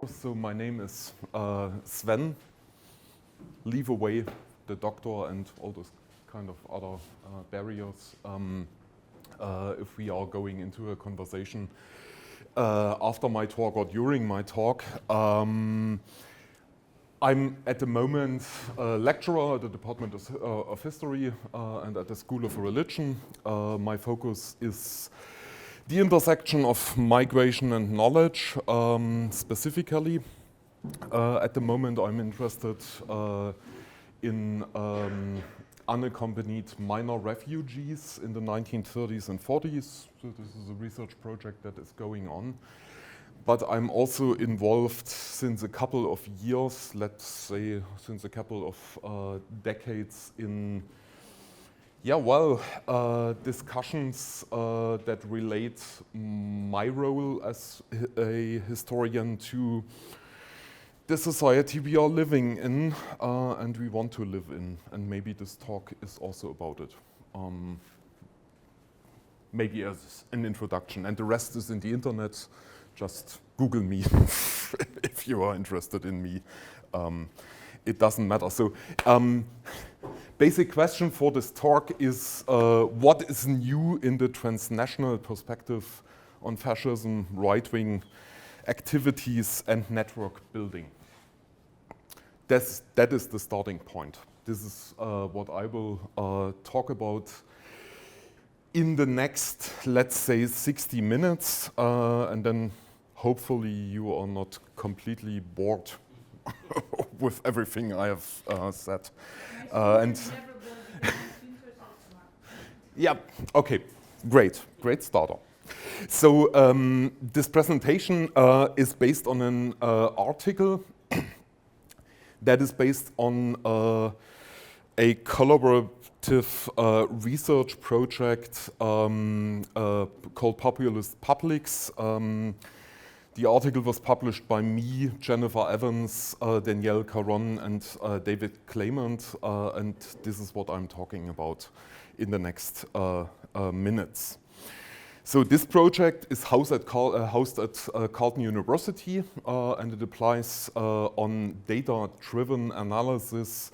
So my name is Sven. Leave away the doctor and all those kind of other barriers if we are going into a conversation after my talk or during my talk. I'm at the moment a lecturer at the Department of History and at the School of Religion. My focus is the intersection of migration and knowledge. Specifically, at the moment I'm interested in unaccompanied minor refugees in the 1930s and 40s. So this is a research project that is going on. But I'm also involved since a couple of years, let's say since a couple of decades in discussions that relate my role as a historian to the society we are living in and we want to live in. And maybe this talk is also about it. Maybe as an introduction. And the rest is in the internet. Just Google me if you are interested in me. It doesn't matter. So, basic question for this talk is what is new in the transnational perspective on fascism, right-wing activities and network building? That is the starting point. This is what I will talk about in the next, let's say, 60 minutes, and then hopefully you are not completely bored with everything I have said. Yeah, okay, great starter. So this presentation is based on an article that is based on a collaborative research project called Populist Publics. The article was published by me, Jennifer Evans, Danielle Caron, and David Clement, and this is what I'm talking about in the next minutes. So this project is housed at Carleton University, and it applies on data-driven analysis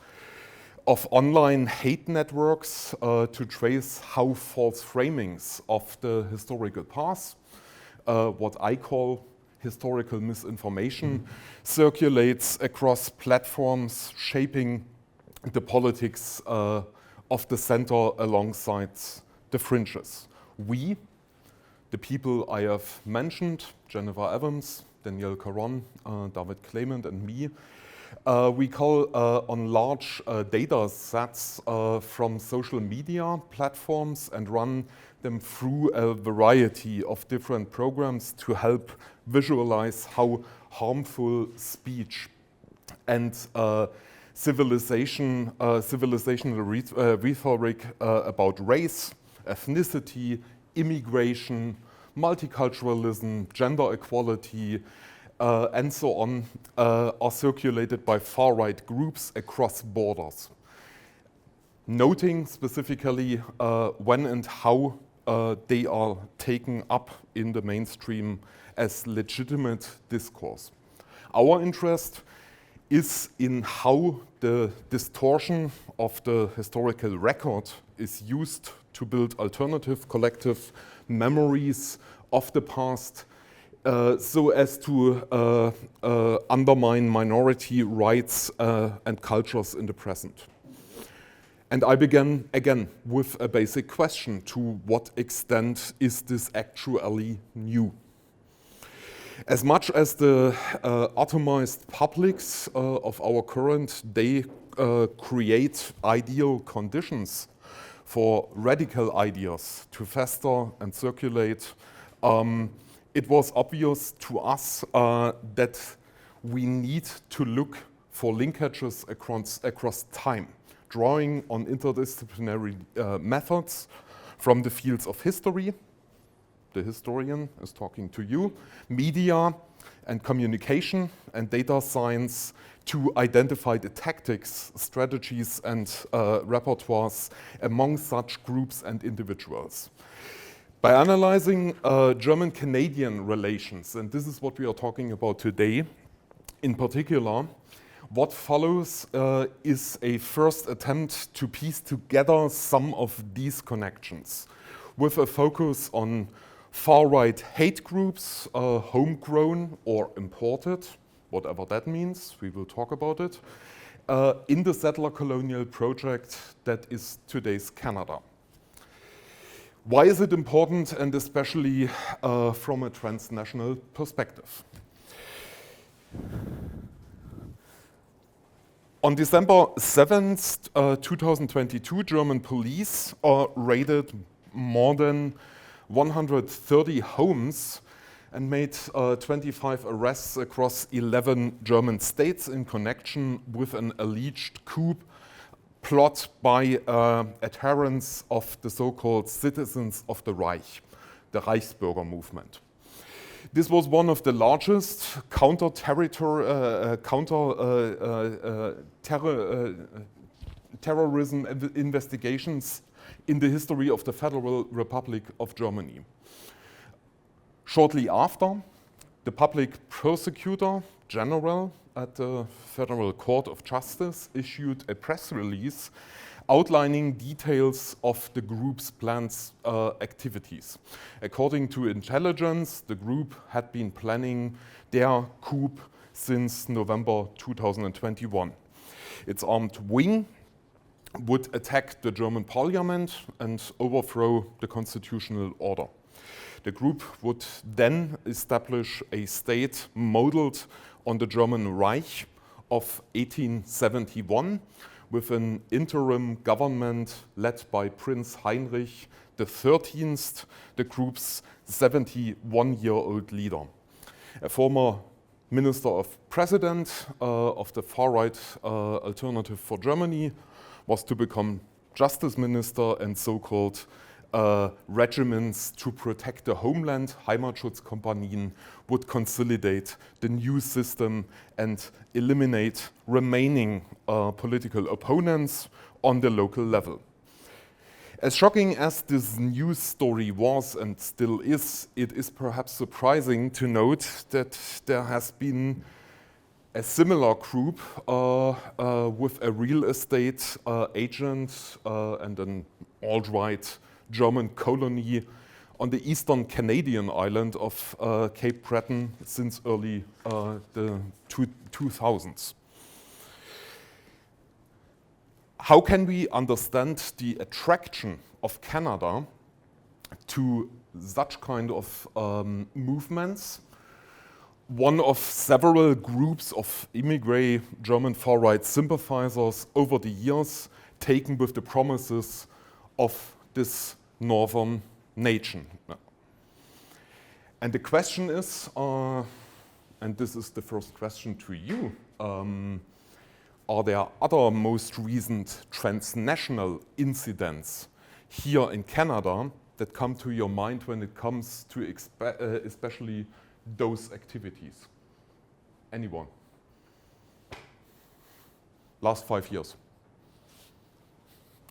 of online hate networks to trace how false framings of the historical past, what I call historical misinformation, circulates across platforms, shaping the politics of the center alongside the fringes. We, the people I have mentioned, Jennifer Evans, Danielle Caron, David Clement, and me, we call on large data sets from social media platforms and run them through a variety of different programs to help visualize how harmful speech and civilizational rhetoric about race, ethnicity, immigration, multiculturalism, gender equality, and so on, are circulated by far-right groups across borders. Noting specifically when and how they are taken up in the mainstream as legitimate discourse. Our interest is in how the distortion of the historical record is used to build alternative collective memories of the past so as to undermine minority rights and cultures in the present. And I began again with a basic question: to what extent is this actually new? As much as the atomized publics of our current day create ideal conditions for radical ideas to fester and circulate, it was obvious to us that we need to look for linkages across time, drawing on interdisciplinary methods from the fields of history, the historian is talking to you, media and communication and data science to identify the tactics, strategies and repertoires among such groups and individuals. By analyzing German-Canadian relations, and this is what we are talking about today, In particular, what follows is a first attempt to piece together some of these connections with a focus on far-right hate groups, homegrown or imported, whatever that means, we will talk about it, in the settler colonial project that is today's Canada. Why is it important, and especially from a transnational perspective? On December 7th, 2022, German police raided more than 130 homes and made 25 arrests across 11 German states in connection with an alleged coup plot by adherents of the so-called citizens of the Reich, the Reichsbürger movement. This was one of the largest terrorism investigations in the history of the Federal Republic of Germany. Shortly after, the public prosecutor general at the Federal Court of Justice issued a press release outlining details of the group's planned activities. According to intelligence, the group had been planning their coup since November 2021. Its armed wing would attack the German parliament and overthrow the constitutional order. The group would then establish a state modeled on the German Reich of 1871 with an interim government led by Prince Heinrich XIII, the group's 71-year-old leader. A former Minister of President of the far-right Alternative for Germany was to become Justice Minister, and so-called regiments to protect the homeland, Heimatschutzkompanien, would consolidate the new system and eliminate remaining political opponents on the local level. As shocking as this news story was and still is, it is perhaps surprising to note that there has been a similar group with a real estate agent and an alt-right German colony on the eastern Canadian island of Cape Breton since early the 2000s. How can we understand the attraction of Canada to such kind of movements? One of several groups of immigrant German far-right sympathizers over the years, taken with the promises of this northern nation. And the question is, and this is the first question to you, are there other most recent transnational incidents here in Canada that come to your mind when it comes to especially those activities? Anyone? Last 5 years?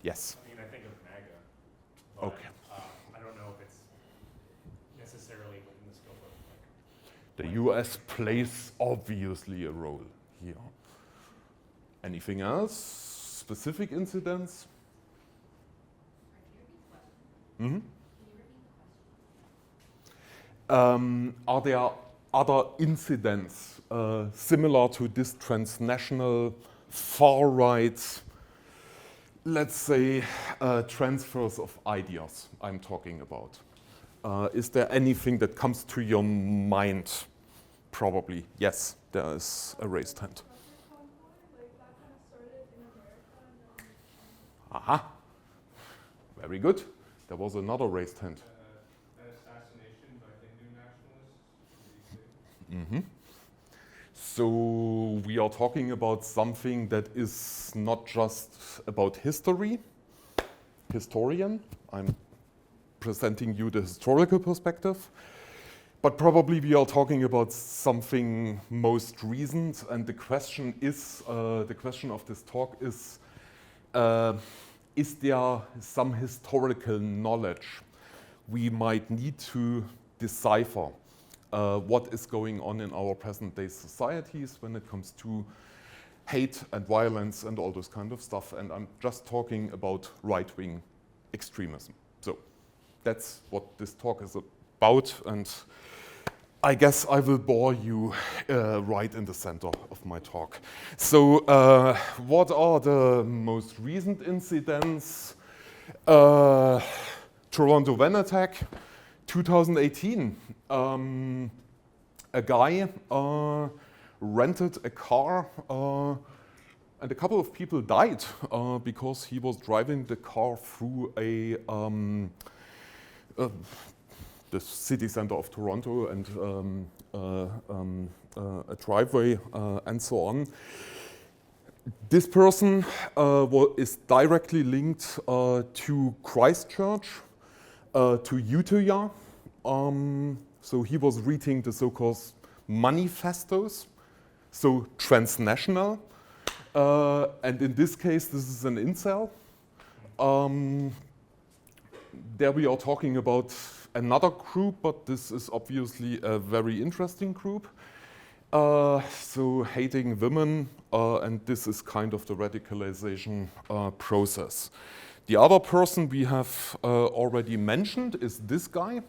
Yes. I mean, I think of MAGA. But, okay. I don't know if it's necessarily within the scope of the US plays obviously a role here. Anything else? Specific incidents? Mm-hmm. Are there other incidents similar to this transnational far-right, let's say, transfers of ideas I'm talking about? Is there anything that comes to your mind? Probably, yes, there is a raised hand. Aha, very good. There was another raised hand. An assassination by Hindu nationalists. Mm-hmm. So we are talking about something that is not just about history, historian. I'm presenting you the historical perspective, but probably we are talking about something most recent. And the question of this talk is there some historical knowledge we might need to decipher what is going on in our present-day societies when it comes to hate and violence and all this kind of stuff. And I'm just talking about right-wing extremism. So that's what this talk is about. And I guess I will bore you right in the center of my talk. So what are the most recent incidents? Toronto van attack, 2018. A guy rented a car and a couple of people died because he was driving the car through the city center of Toronto and a driveway and so on. This person is directly linked to Christchurch, to Utoya. So he was reading the so-called manifestos, so transnational. And in this case, this is an incel. There we are talking about another group, but this is obviously a very interesting group. So hating women, and this is kind of the radicalization process. The other person we have already mentioned is this guy,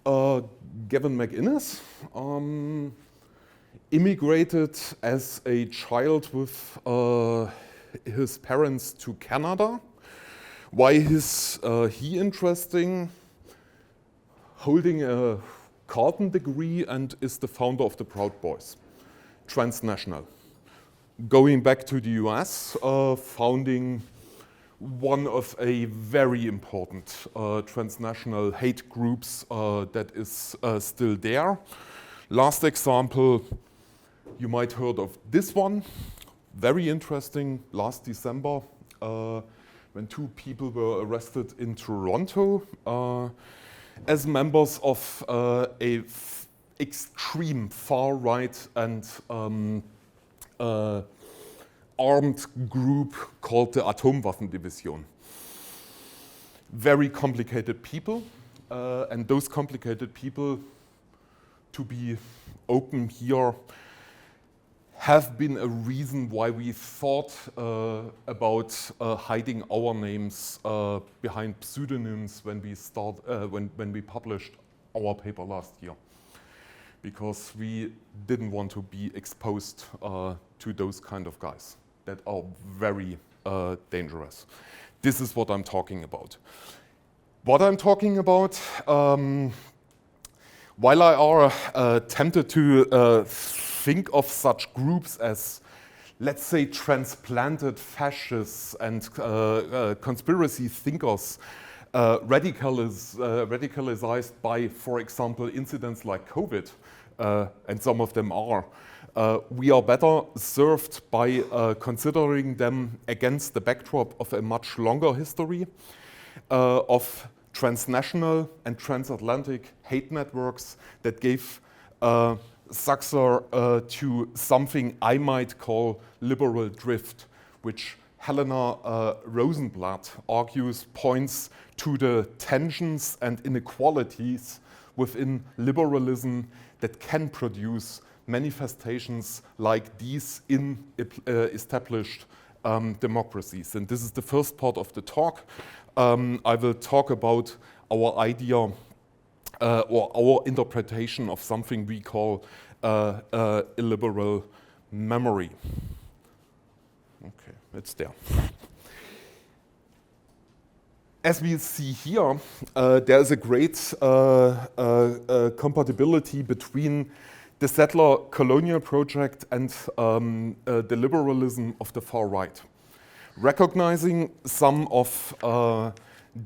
Gavin McInnes. Immigrated as a child with his parents to Canada. Why is he interesting? Holding a Carleton degree and is the founder of the Proud Boys, transnational. Going back to the US, founding one of a very important transnational hate groups that is still there. Last example, you might heard of this one, very interesting, last December, when two people were arrested in Toronto as members of a extreme far-right and armed group called the Atomwaffendivision. Very complicated people, and those complicated people, to be open here, have been a reason why we thought about hiding our names behind pseudonyms when we published our paper last year, because we didn't want to be exposed to those kind of guys that are very dangerous. This is what I'm talking about. What I'm talking about, while I are tempted to think of such groups as, let's say, transplanted fascists and conspiracy thinkers, radicalized by, for example, incidents like COVID, and some of them are, we are better served by considering them against the backdrop of a much longer history of transnational and transatlantic hate networks that gave succor to something I might call liberal drift, which Helena Rosenblatt argues points to the tensions and inequalities within liberalism that can produce manifestations like these in established democracies. And this is the first part of the talk. I will talk about our idea or our interpretation of something we call illiberal memory. Okay, it's there. As we see here, there is a great compatibility between the settler colonial project and the liberalism of the far right. Recognizing some of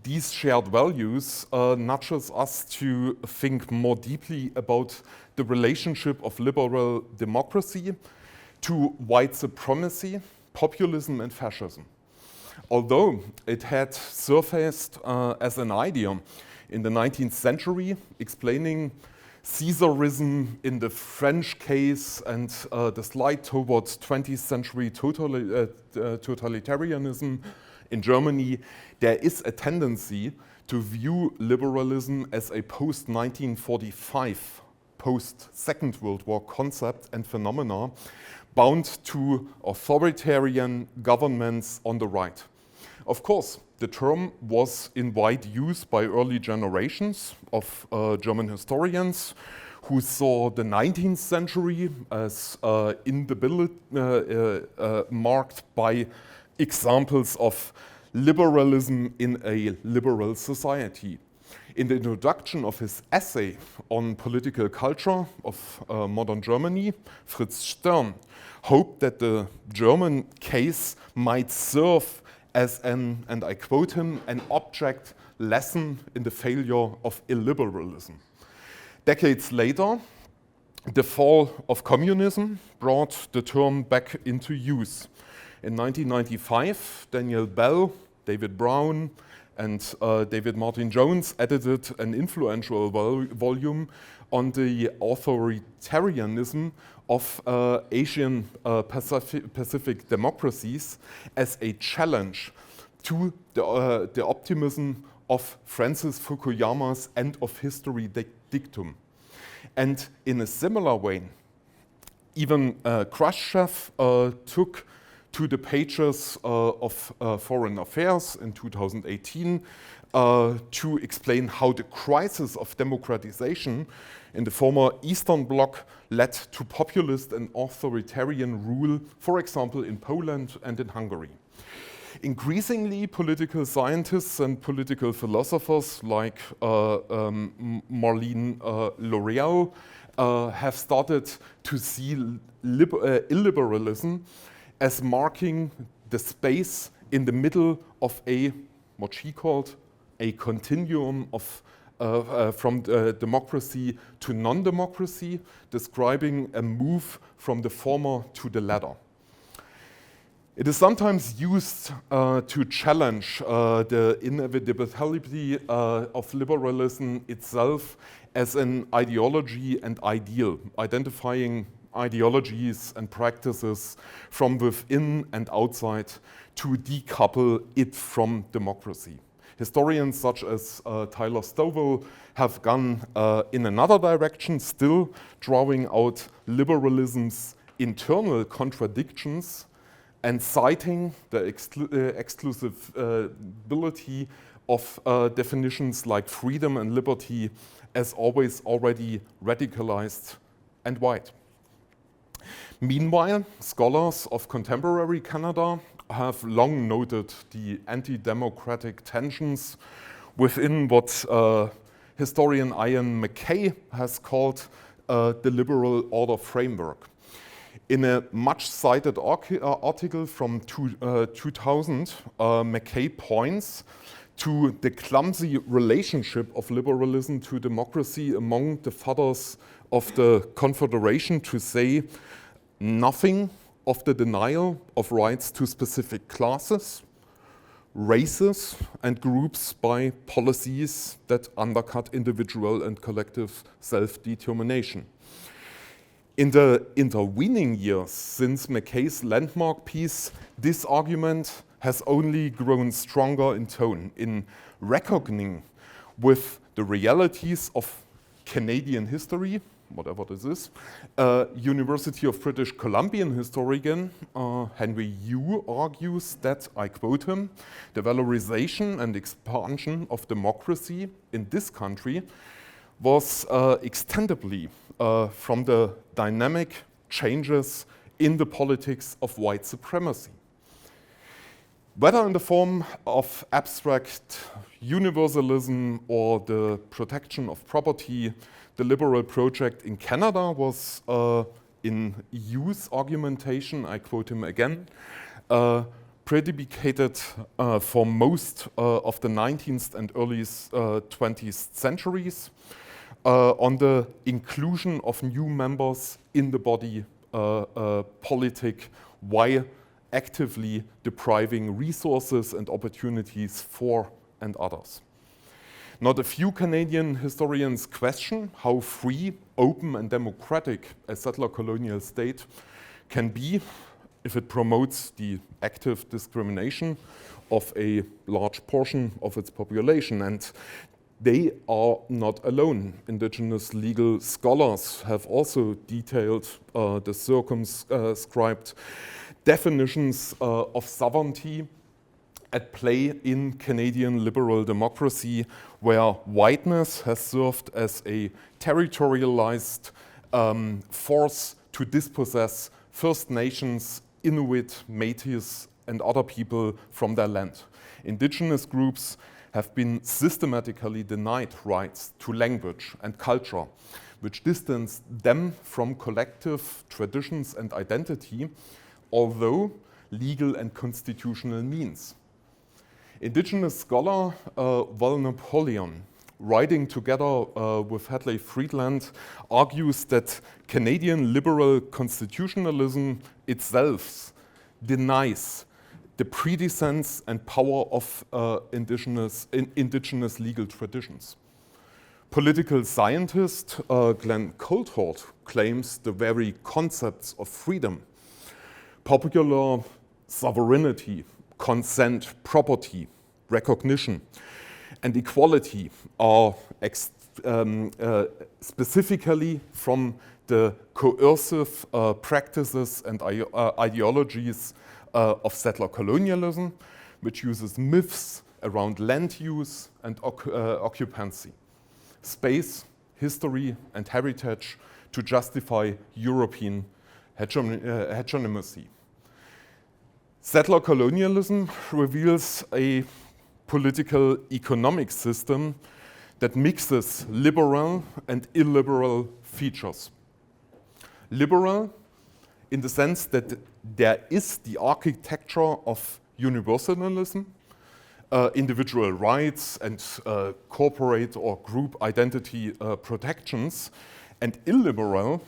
these shared values nudges us to think more deeply about the relationship of liberal democracy to white supremacy, populism, and fascism. Although it had surfaced as an idea in the 19th century, explaining Caesarism in the French case and the slide towards 20th century totalitarianism in Germany, there is a tendency to view liberalism as a post-1945 post-Second World War concept and phenomena bound to authoritarian governments on the right. Of course, the term was in wide use by early generations of German historians who saw the 19th century as marked by examples of liberalism in a liberal society. In the introduction of his essay on political culture of modern Germany, Fritz Stern hoped that the German case might serve as an, and I quote him, an object lesson in the failure of illiberalism. Decades later, the fall of communism brought the term back into use. In 1995, Daniel Bell, David Brown, and David Martin Jones edited an influential volume on the authoritarianism of Asian Pacific democracies as a challenge to the optimism of Francis Fukuyama's end of history dictum. And in a similar way, even Khrushchev took to the pages of Foreign Affairs in 2018 to explain how the crisis of democratization in the former Eastern Bloc led to populist and authoritarian rule, for example, in Poland and in Hungary. Increasingly, political scientists and political philosophers like Marlene L'Oreal have started to see illiberalism as marking the space in the middle of what she called a continuum of from democracy to non-democracy, describing a move from the former to the latter. It is sometimes used to challenge the inevitability of liberalism itself as an ideology and ideal, identifying ideologies and practices from within and outside to decouple it from democracy. Historians such as Tyler Stovall have gone in another direction, still drawing out liberalism's internal contradictions and citing the exclusivity of definitions like freedom and liberty as always already radicalized and white. Meanwhile, scholars of contemporary Canada have long noted the anti-democratic tensions within what historian Ian McKay has called the liberal order framework. In a much cited article from 2000, McKay points to the clumsy relationship of liberalism to democracy among the fathers of the Confederation to say nothing of the denial of rights to specific classes, races, and groups by policies that undercut individual and collective self-determination. In the intervening years since McKay's landmark piece, this argument has only grown stronger in tone in reckoning with the realities of Canadian history, whatever this is. University of British Columbian historian Henry Yu argues that, I quote him, the valorization and expansion of democracy in this country was extendably from the dynamic changes in the politics of white supremacy. Whether in the form of abstract universalism or the protection of property, the liberal project in Canada was in Yu's argumentation, I quote him again, predicated for most of the 19th and early 20th centuries on the inclusion of new members in the body politic while actively depriving resources and opportunities for and others. Not a few Canadian historians question how free, open, and democratic a settler colonial state can be if it promotes the active discrimination of a large portion of its population. And they are not alone. Indigenous legal scholars have also detailed the circumscribed definitions of sovereignty at play in Canadian liberal democracy, where whiteness has served as a territorialized force to dispossess First Nations, Inuit, Métis, and other people from their land. Indigenous groups have been systematically denied rights to language and culture, which distance them from collective traditions and identity, although legal and constitutional means. Indigenous scholar Val Napoleon, writing together with Hadley Friedland, argues that Canadian liberal constitutionalism itself denies the predecessors and power of indigenous legal traditions. Political scientist Glenn Coulthard claims the very concepts of freedom, popular sovereignty, consent, property, recognition, and equality are specifically from the coercive practices and ideologies of settler colonialism, which uses myths around land use and occupancy, space, history, and heritage to justify European hegemony. Settler colonialism reveals a political economic system that mixes liberal and illiberal features. Liberal in the sense that there is the architecture of universalism, individual rights and corporate or group identity protections, and illiberal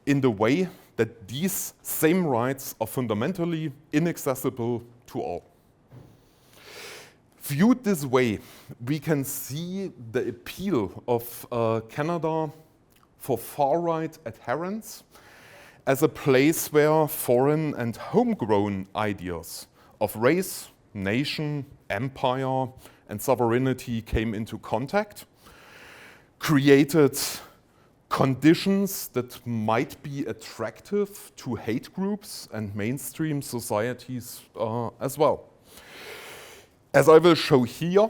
in the way that these same rights are fundamentally inaccessible to all. Viewed this way, we can see the appeal of Canada for far-right adherents as a place where foreign and homegrown ideas of race, nation, empire, and sovereignty came into contact, created conditions that might be attractive to hate groups and mainstream societies as well. As I will show here,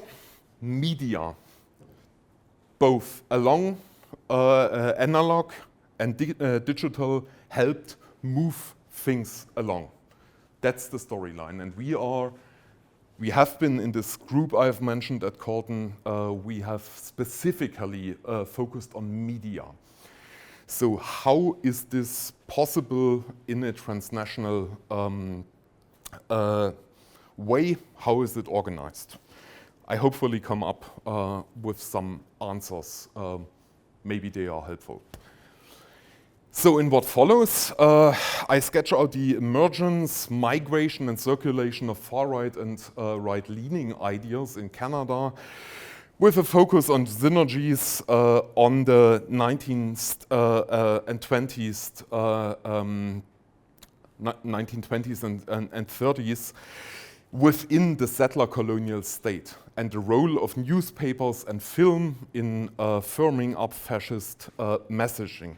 media, both along analog and digital, helped move things along. That's the storyline, and we have been in this group I've mentioned at Corton. We have specifically focused on media. So how is this possible in a transnational way? How is it organized? I hopefully come up with some answers. Maybe they are helpful. So in what follows, I sketch out the emergence, migration, and circulation of far-right and right-leaning ideas in Canada, with a focus on synergies on the 19th and 1920s and 30s within the settler colonial state, and the role of newspapers and film in firming up fascist messaging.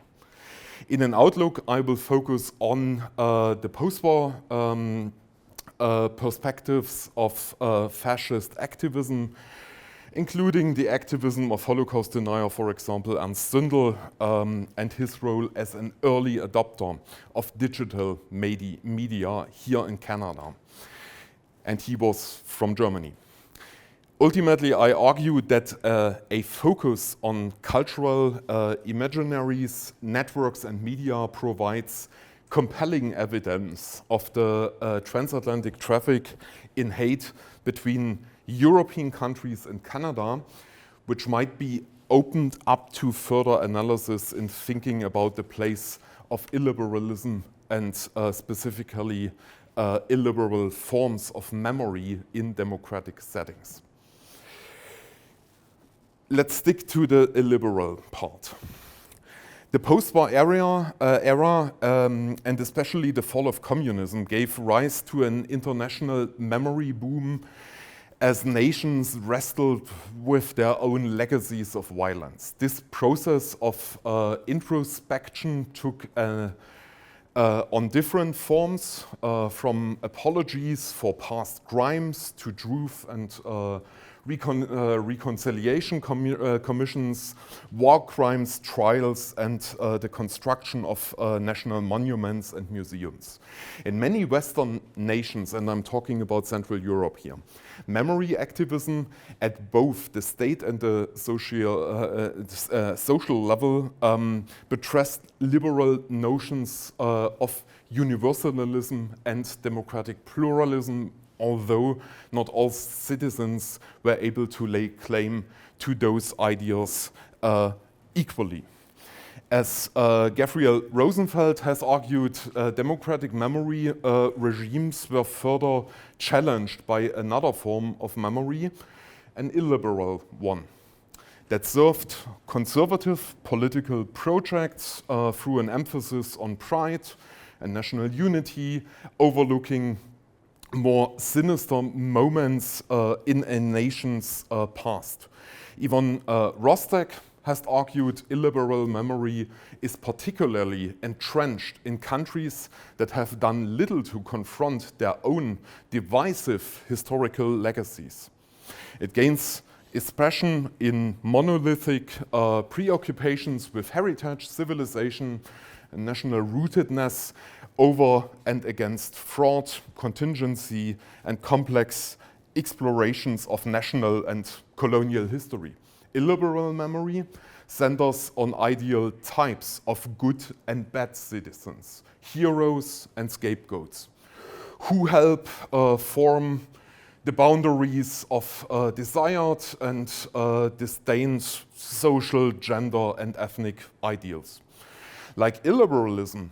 In an outlook, I will focus on the post-war perspectives of fascist activism, including the activism of Holocaust denier, for example, Ernst Zündel, and his role as an early adopter of digital media here in Canada. And he was from Germany. Ultimately, I argue that a focus on cultural imaginaries, networks, and media provides compelling evidence of the transatlantic traffic in hate between European countries and Canada, which might be opened up to further analysis in thinking about the place of illiberalism and specifically illiberal forms of memory in democratic settings. Let's stick to the illiberal part. The post-war era and especially the fall of communism gave rise to an international memory boom as nations wrestled with their own legacies of violence. This process of introspection took on different forms, from apologies for past crimes to truth and reconciliation commissions, war crimes trials, and the construction of national monuments and museums. In many Western nations, and I'm talking about Central Europe here, memory activism at both the state and the social level buttressed liberal notions of universalism and democratic pluralism, although not all citizens were able to lay claim to those ideals equally. As Gabriel Rosenfeld has argued, democratic memory regimes were further challenged by another form of memory, an illiberal one, that served conservative political projects through an emphasis on pride and national unity, overlooking more sinister moments in a nation's past. Ivan Rostek has argued illiberal memory is particularly entrenched in countries that have done little to confront their own divisive historical legacies. It gains expression in monolithic preoccupations with heritage, civilization, and national rootedness over and against fraud, contingency, and complex explorations of national and colonial history. Illiberal memory centers on ideal types of good and bad citizens, heroes and scapegoats, who help form the boundaries of desired and disdained social, gender, and ethnic ideals. Like illiberalism,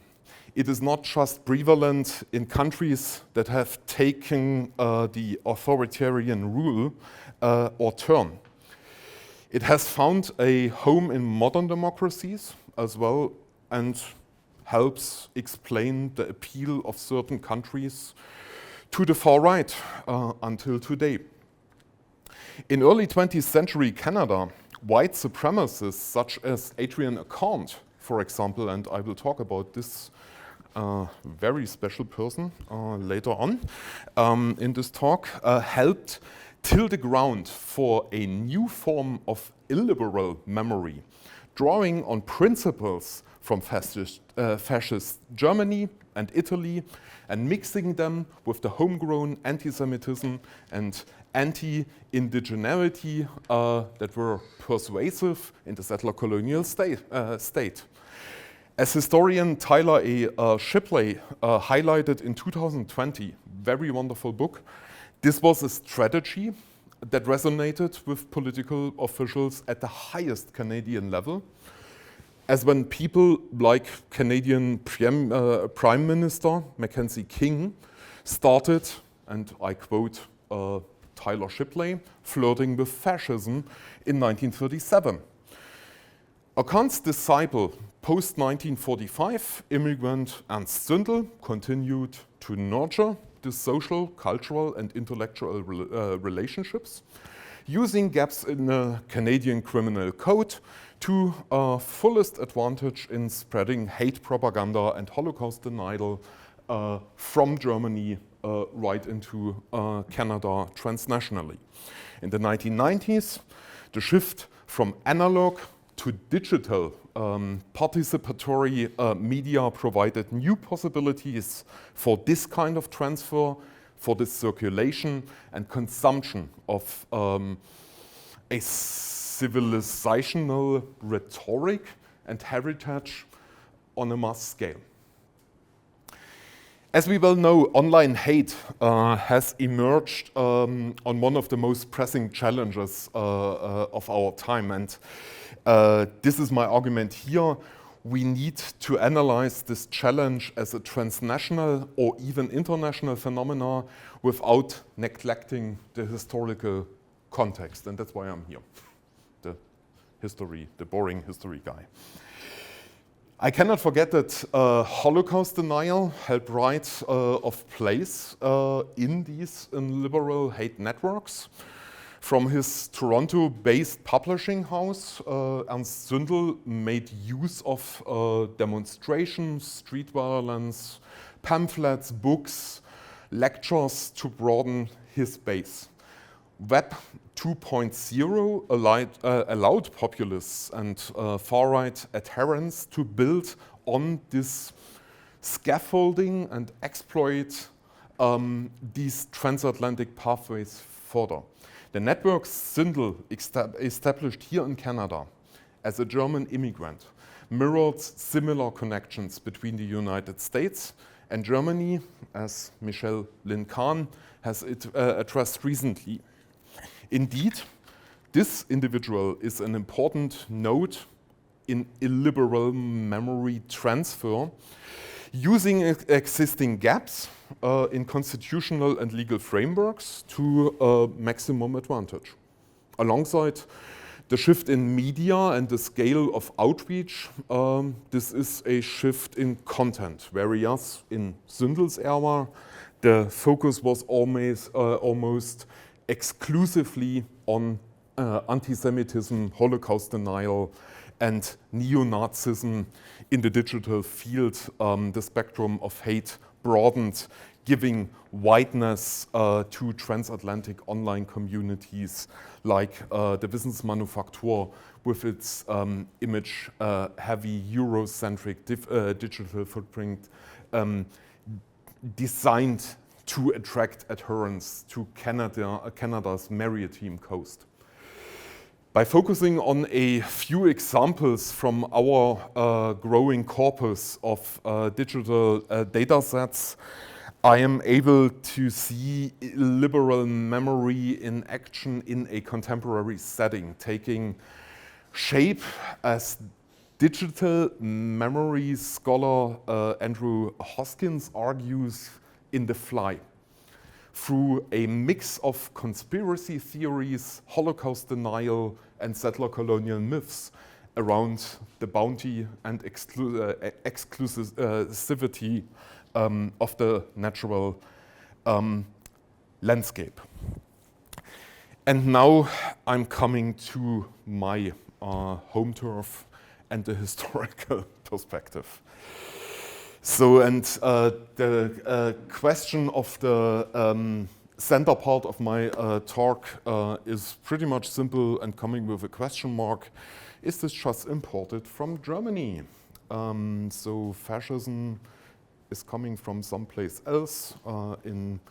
it is not just prevalent in countries that have taken the authoritarian rule or turn. It has found a home in modern democracies as well, and helps explain the appeal of certain countries to the far right until today. In early 20th century Canada, white supremacists such as Adrian Acant, for example, and I will talk about this very special person later on in this talk, helped till the ground for a new form of illiberal memory, drawing on principles from fascist Germany and Italy and mixing them with the homegrown anti-Semitism and anti-indigeneity that were persuasive in the settler colonial state. As historian Tyler A. Shipley highlighted in 2020, very wonderful book, this was a strategy that resonated with political officials at the highest Canadian level, as when people like Canadian Prime Minister Mackenzie King started, and I quote Tyler Shipley, flirting with fascism in 1937. Acant's disciple, post-1945 immigrant Ernst Zündel, continued to nurture the social, cultural, and intellectual relationships, using gaps in the Canadian criminal code to fullest advantage in spreading hate propaganda and Holocaust denial from Germany right into Canada transnationally. In the 1990s, the shift from analog to digital participatory media provided new possibilities for this kind of transfer, for the circulation and consumption of a civilizational rhetoric and heritage on a mass scale. As we well know, online hate has emerged on one of the most pressing challenges of our time, and this is my argument here. We need to analyze this challenge as a transnational or even international phenomena without neglecting the historical context, and that's why I'm here, the boring history guy. I cannot forget that Holocaust denial held right of place in these liberal hate networks. From his Toronto-based publishing house, Ernst Zündel made use of demonstrations, street violence, pamphlets, books, lectures to broaden his base. Web 2.0 allowed populists and far-right adherents to build on this scaffolding and exploit these transatlantic pathways further. The network Zündel established here in Canada as a German immigrant mirrored similar connections between the United States and Germany, as Michelle Lynn Kahn has addressed recently. Indeed, this individual is an important node in illiberal memory transfer, using existing gaps in constitutional and legal frameworks to maximum advantage. Alongside the shift in media and the scale of outreach, this is a shift in content, whereas in Zündel's era, the focus was almost exclusively on anti-Semitism, Holocaust denial, and neo-Nazism. In the digital field, the spectrum of hate broadened, giving wideness to transatlantic online communities like the Wissensmanufaktur with its image-heavy Eurocentric digital footprint designed to attract adherents to Canada's Maritime coast. By focusing on a few examples from our growing corpus of digital data sets, I am able to see liberal memory in action in a contemporary setting, taking shape as digital memory scholar Andrew Hoskins argues in The Fly. Through a mix of conspiracy theories, Holocaust denial, and settler colonial myths around the bounty and exclusivity of the natural landscape. And now I'm coming to my home turf and the historical perspective. So, and the question of the center part of my talk is pretty much simple and coming with a question mark. Is this just imported from Germany? So fascism is coming from someplace else in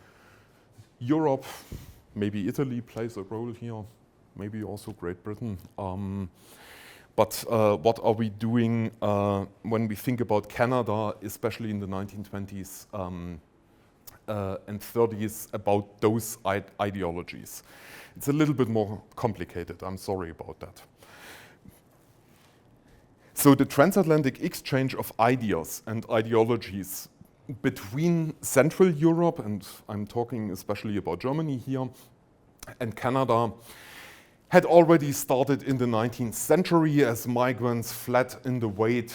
Europe. Maybe Italy plays a role here, maybe also Great Britain. But what are we doing when we think about Canada, especially in the 1920s and 30s, about those ideologies? It's a little bit more complicated, I'm sorry about that. So the transatlantic exchange of ideas and ideologies between Central Europe, and I'm talking especially about Germany here, and Canada, had already started in the 19th century as migrants fled in the wake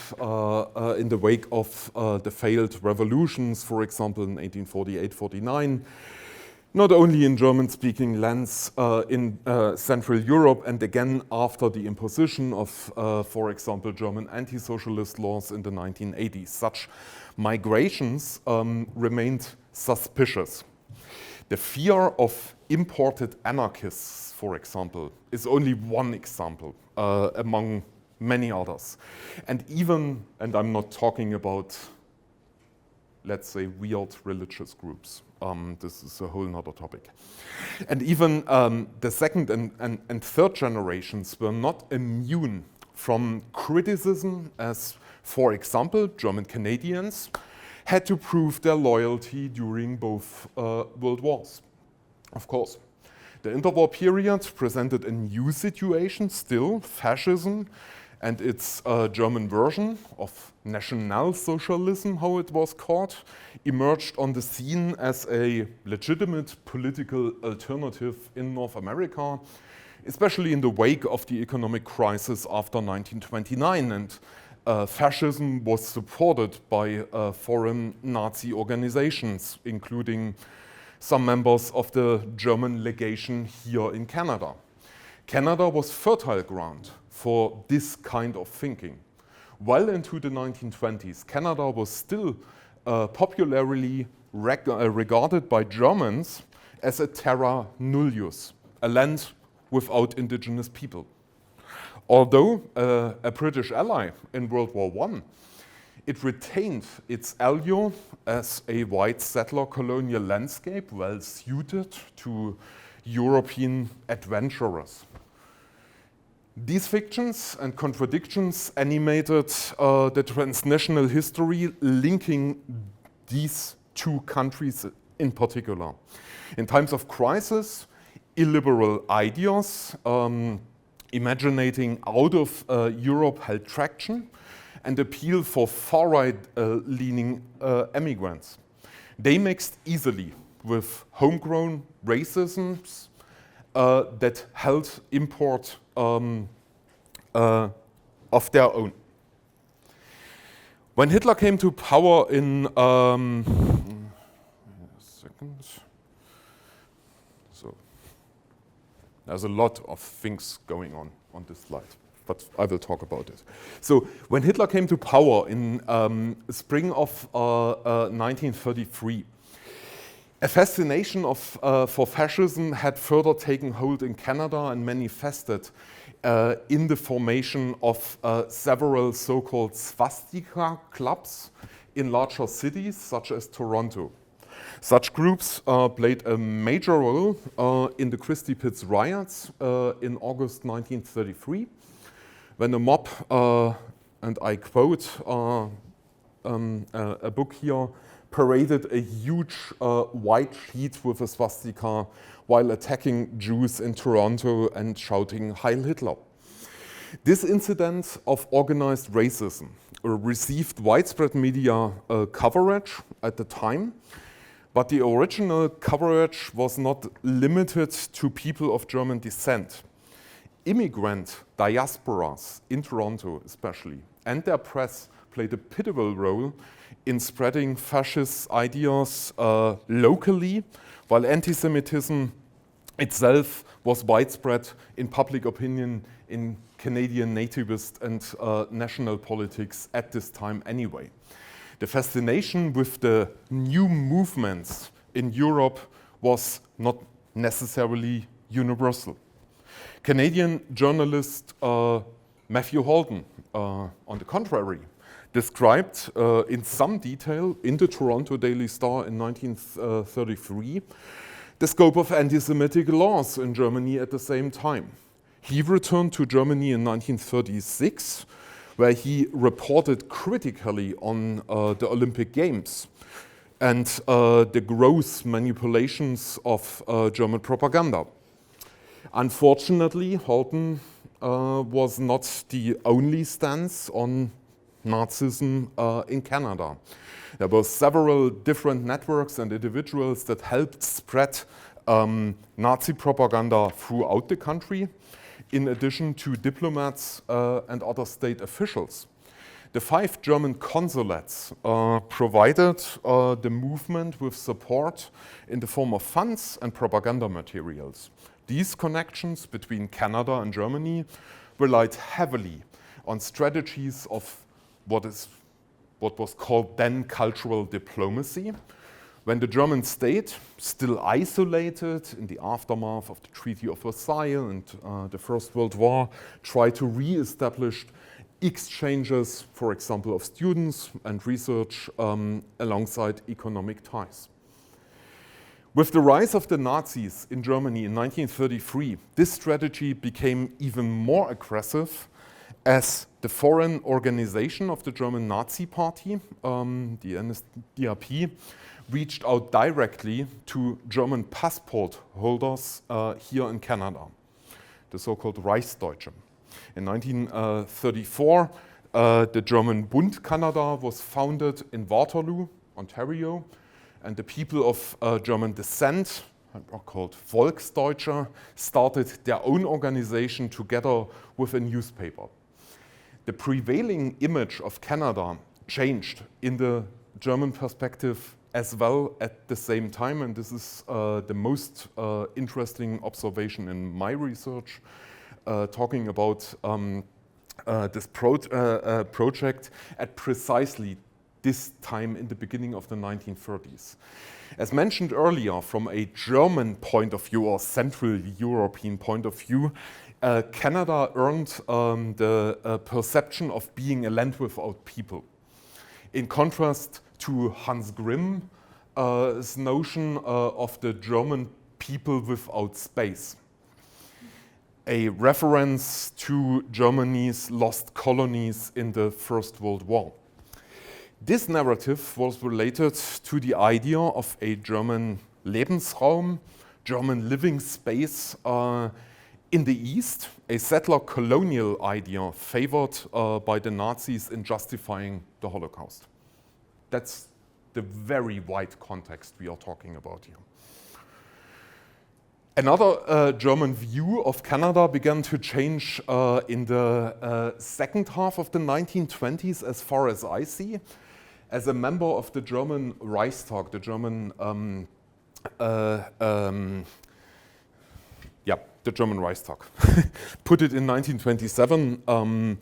of the failed revolutions, for example, in 1848-49, not only in German-speaking lands in Central Europe, and again after the imposition of, for example, German anti-socialist laws in the 1980s. Such migrations remained suspicious. The fear of imported anarchists, for example, is only one example among many others. And even, and I'm not talking about, let's say, weird religious groups. This is a whole nother topic. And even the second and third generations were not immune from criticism as, for example, German Canadians had to prove their loyalty during both world wars. Of course, the interwar period presented a new situation still. Fascism and its German version of National Socialism, how it was called, emerged on the scene as a legitimate political alternative in North America, especially in the wake of the economic crisis after 1929. And fascism was supported by foreign Nazi organizations, including some members of the German legation here in Canada. Canada was fertile ground for this kind of thinking. Well into the 1920s, Canada was still popularly regarded by Germans as a terra nullius, a land without indigenous people. Although a British ally in World War I, it retained its allure as a white settler colonial landscape well suited to European adventurers. These fictions and contradictions animated the transnational history linking these two countries in particular. In times of crisis, illiberal ideas imaginating out of Europe held traction and appeal for far-right leaning immigrants. They mixed easily with homegrown racisms that held import of their own. When Hitler came to power in there's a lot of things going on this slide, but I will talk about it. So when Hitler came to power in spring of 1933, a fascination for fascism had further taken hold in Canada and manifested in the formation of several so-called swastika clubs in larger cities such as Toronto. Such groups played a major role in the Christie Pitts riots in August 1933, when a mob, and I quote a book here, paraded a huge white sheet with a swastika while attacking Jews in Toronto and shouting Heil Hitler. This incident of organized racism received widespread media coverage at the time, but the original coverage was not limited to people of German descent. Immigrant diasporas in Toronto especially, and their press played a pivotal role in spreading fascist ideas locally, while anti-Semitism itself was widespread in public opinion in Canadian nativist and national politics at this time anyway. The fascination with the new movements in Europe was not necessarily universal. Canadian journalist Matthew Holden, on the contrary, described in some detail in the Toronto Daily Star in 1933 the scope of anti-Semitic laws in Germany at the same time. He returned to Germany in 1936, where he reported critically on the Olympic Games and the gross manipulations of German propaganda. Unfortunately, Holden was not the only stance on Nazism in Canada. There were several different networks and individuals that helped spread Nazi propaganda throughout the country, in addition to diplomats and other state officials. The 5 German consulates provided the movement with support in the form of funds and propaganda materials. These connections between Canada and Germany relied heavily on strategies of what was called then cultural diplomacy, when the German state, still isolated in the aftermath of the Treaty of Versailles and the First World War, tried to re-establish exchanges, for example, of students and research alongside economic ties. With the rise of the Nazis in Germany in 1933, this strategy became even more aggressive as the foreign organization of the German Nazi Party, the NSDAP, reached out directly to German passport holders here in Canada, the so-called Reichsdeutsche. In 1934, the German Bund Canada was founded in Waterloo, Ontario, and the people of German descent, called Volksdeutsche, started their own organization together with a newspaper. the prevailing image of Canada changed in the German perspective as well at the same time, and this is the most interesting observation in my research, talking about this project at precisely this time in the beginning of the 1930s. As mentioned earlier, from a German point of view or Central European point of view, Canada earned the perception of being a land without people. In contrast to Hans Grimm's notion of the German people without space, a reference to Germany's lost colonies in the First World War. This narrative was related to the idea of a German Lebensraum, German living space in the East, a settler colonial idea favored by the Nazis in justifying the Holocaust. That's the very wide context we are talking about here. Another German view of Canada began to change in the second half of the 1920s, as far as I see. As a member of the German Reichstag, the German Reichstag, put it in 1927,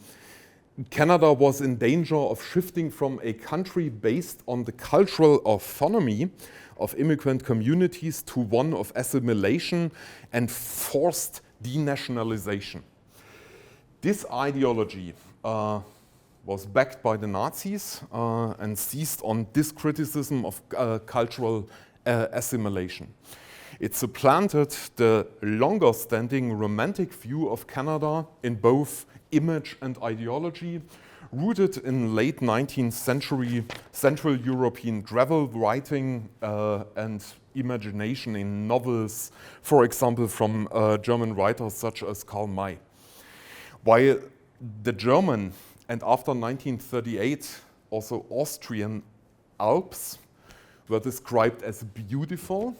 Canada was in danger of shifting from a country based on the cultural autonomy of immigrant communities to one of assimilation and forced denationalization. This ideology was backed by the Nazis and seized on this criticism of cultural assimilation. It supplanted the longer-standing romantic view of Canada in both image and ideology, rooted in late 19th century Central European travel writing and imagination in novels, for example, from German writers such as Karl May. While the German and after 1938 also Austrian Alps were described as beautiful,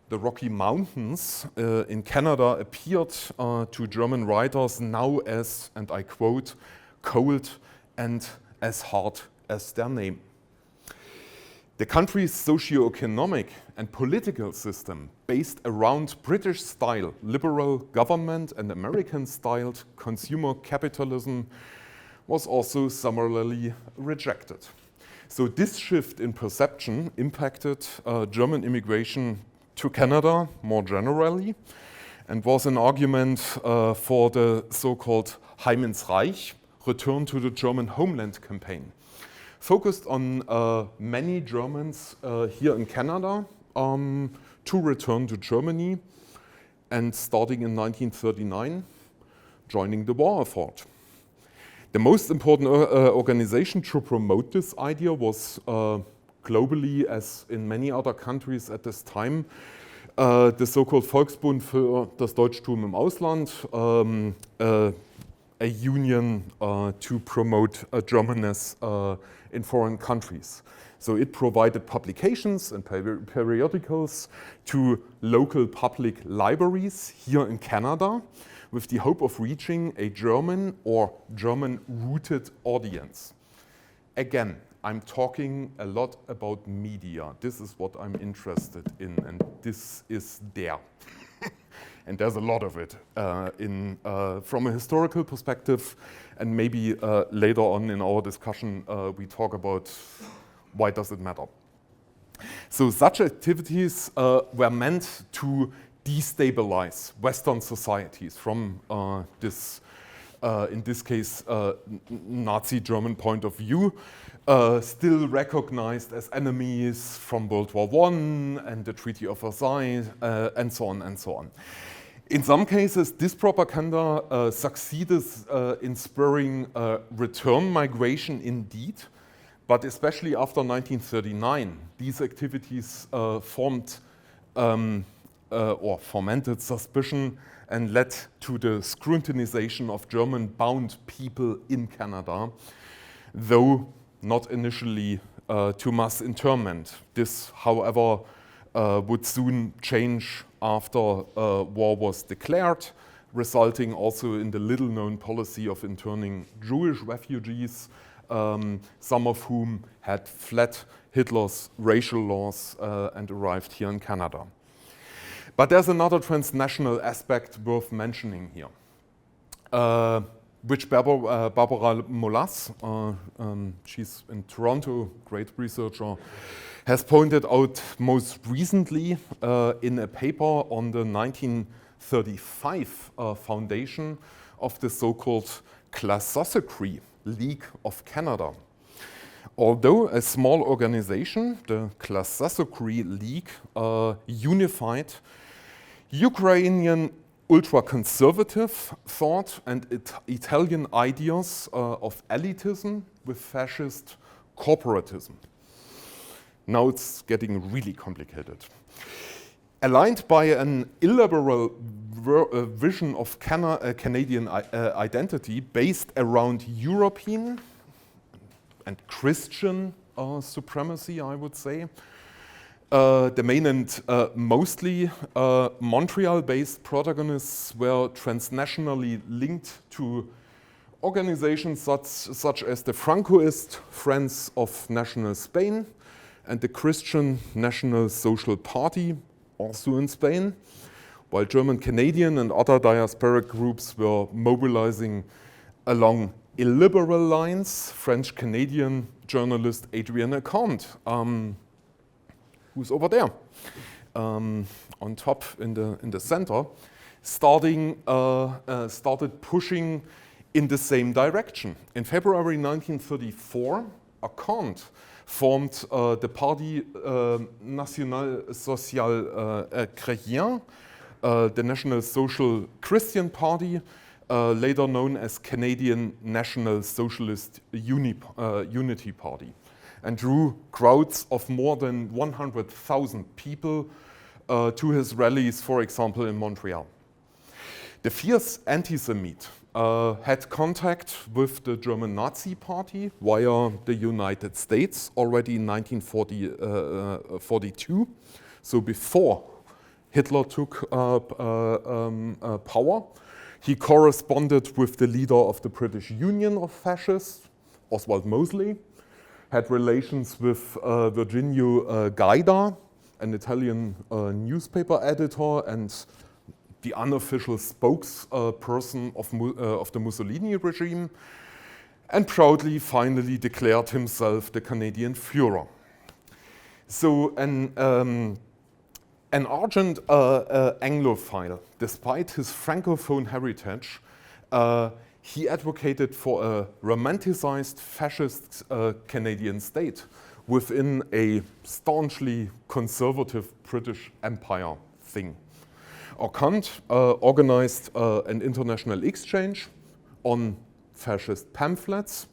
the Rocky Mountains in Canada appeared to German writers now as, and I quote, cold and as hard as their name. The country's socio-economic and political system, based around British-style liberal government and American-styled consumer capitalism, was also summarily rejected. So this shift in perception impacted German immigration to Canada more generally, and was an argument for the so-called Heim ins Reich, return to the German homeland campaign, focused on many Germans here in Canada to return to Germany, and starting in 1939, joining the war effort. The most important organization to promote this idea was globally, as in many other countries at this time, the so-called Volksbund für das Deutschtum im Ausland, a union to promote Germanness in foreign countries. So it provided publications and periodicals to local public libraries here in Canada, with the hope of reaching a German or German-rooted audience. Again, I'm talking a lot about media. This is what I'm interested in, and this is there. And there's a lot of it from a historical perspective, and maybe later on in our discussion we talk about why does it matter. So such activities were meant to destabilize Western societies from this, in this case, Nazi German point of view, still recognized as enemies from World War I and the Treaty of Versailles, and so on and so on. In some cases, this propaganda succeeded in spurring return migration indeed, but especially after 1939, these activities formed or fomented suspicion and led to the scrutinization of German-bound people in Canada, though not initially to mass internment. This, however, would soon change after war was declared, resulting also in the little-known policy of interning Jewish refugees, some of whom had fled Hitler's racial laws and arrived here in Canada. But there's another transnational aspect worth mentioning here, which Barbara Molas, she's in Toronto, great researcher, has pointed out most recently in a paper on the 1935 foundation of the so-called Classocracy League of Canada. Although a small organization, the Classocracy League unified Ukrainian ultra-conservative thought and Italian ideas of elitism with fascist corporatism. Now it's getting really complicated. Aligned by an illiberal vision of Canadian identity based around European and Christian supremacy, I would say. The main and mostly Montreal-based protagonists were transnationally linked to organizations such as the Francoist Friends of National Spain and the Christian National Social Party, also in Spain, while German Canadian and other diasporic groups were mobilizing along illiberal lines. French Canadian journalist Adrienne Acant, who's over there, on top in the center, started pushing in the same direction. In February 1934, Acant formed the Parti National Social Chrétien, the National Social Christian Party, later known as Canadian National Socialist Unity Party, and drew crowds of more than 100,000 people to his rallies, for example, in Montreal. The fierce anti-Semite had contact with the German Nazi Party via the United States already in 1942, so before Hitler took power. He corresponded with the leader of the British Union of Fascists, Oswald Mosley, had relations with Virginio Gaida, an Italian newspaper editor and the unofficial spokesperson of the Mussolini regime, and proudly finally declared himself the Canadian Führer. So an ardent Anglophile, despite his Francophone heritage, he advocated for a romanticized fascist Canadian state within a staunchly conservative British Empire thing. Acant organized an international exchange on fascist pamphlets.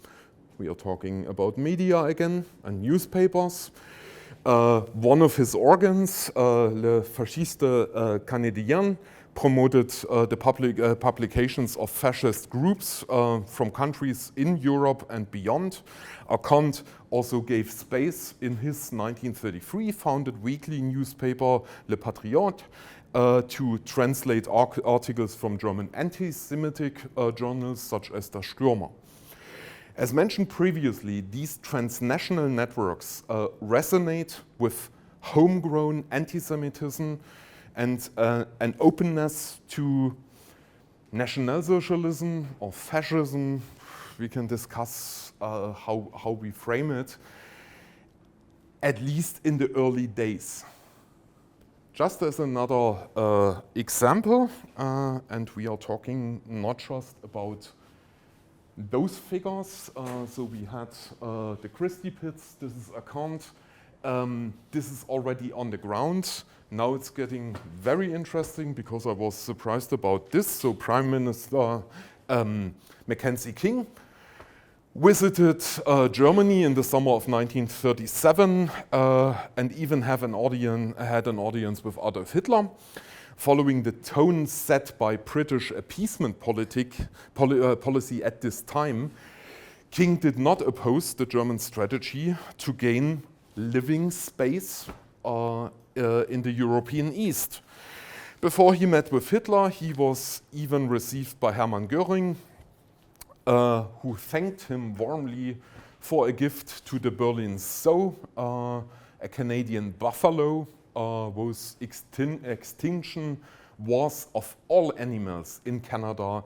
We are talking about media again and newspapers. One of his organs, Le Fasciste Canadien, promoted the publications of fascist groups from countries in Europe and beyond. Acant also gave space in his 1933 founded weekly newspaper Le Patriote to translate articles from German anti-Semitic journals such as Der Stürmer. As mentioned previously, these transnational networks resonate with homegrown anti-Semitism and an openness to National Socialism or fascism. We can discuss how we frame it, at least in the early days. Just as another example, and we are talking not just about those figures. So we had the Christie pits, this is Acant. This is already on the ground. Now it's getting very interesting because I was surprised about this. So Prime Minister Mackenzie King visited Germany in the summer of 1937 and even had an audience with Adolf Hitler. Following the tone set by British appeasement policy at this time, King did not oppose the German strategy to gain living space in the European East. Before he met with Hitler, he was even received by Hermann Göring, who thanked him warmly for a gift to the Berlin Zoo, a Canadian buffalo whose extinction was, of all animals in Canada,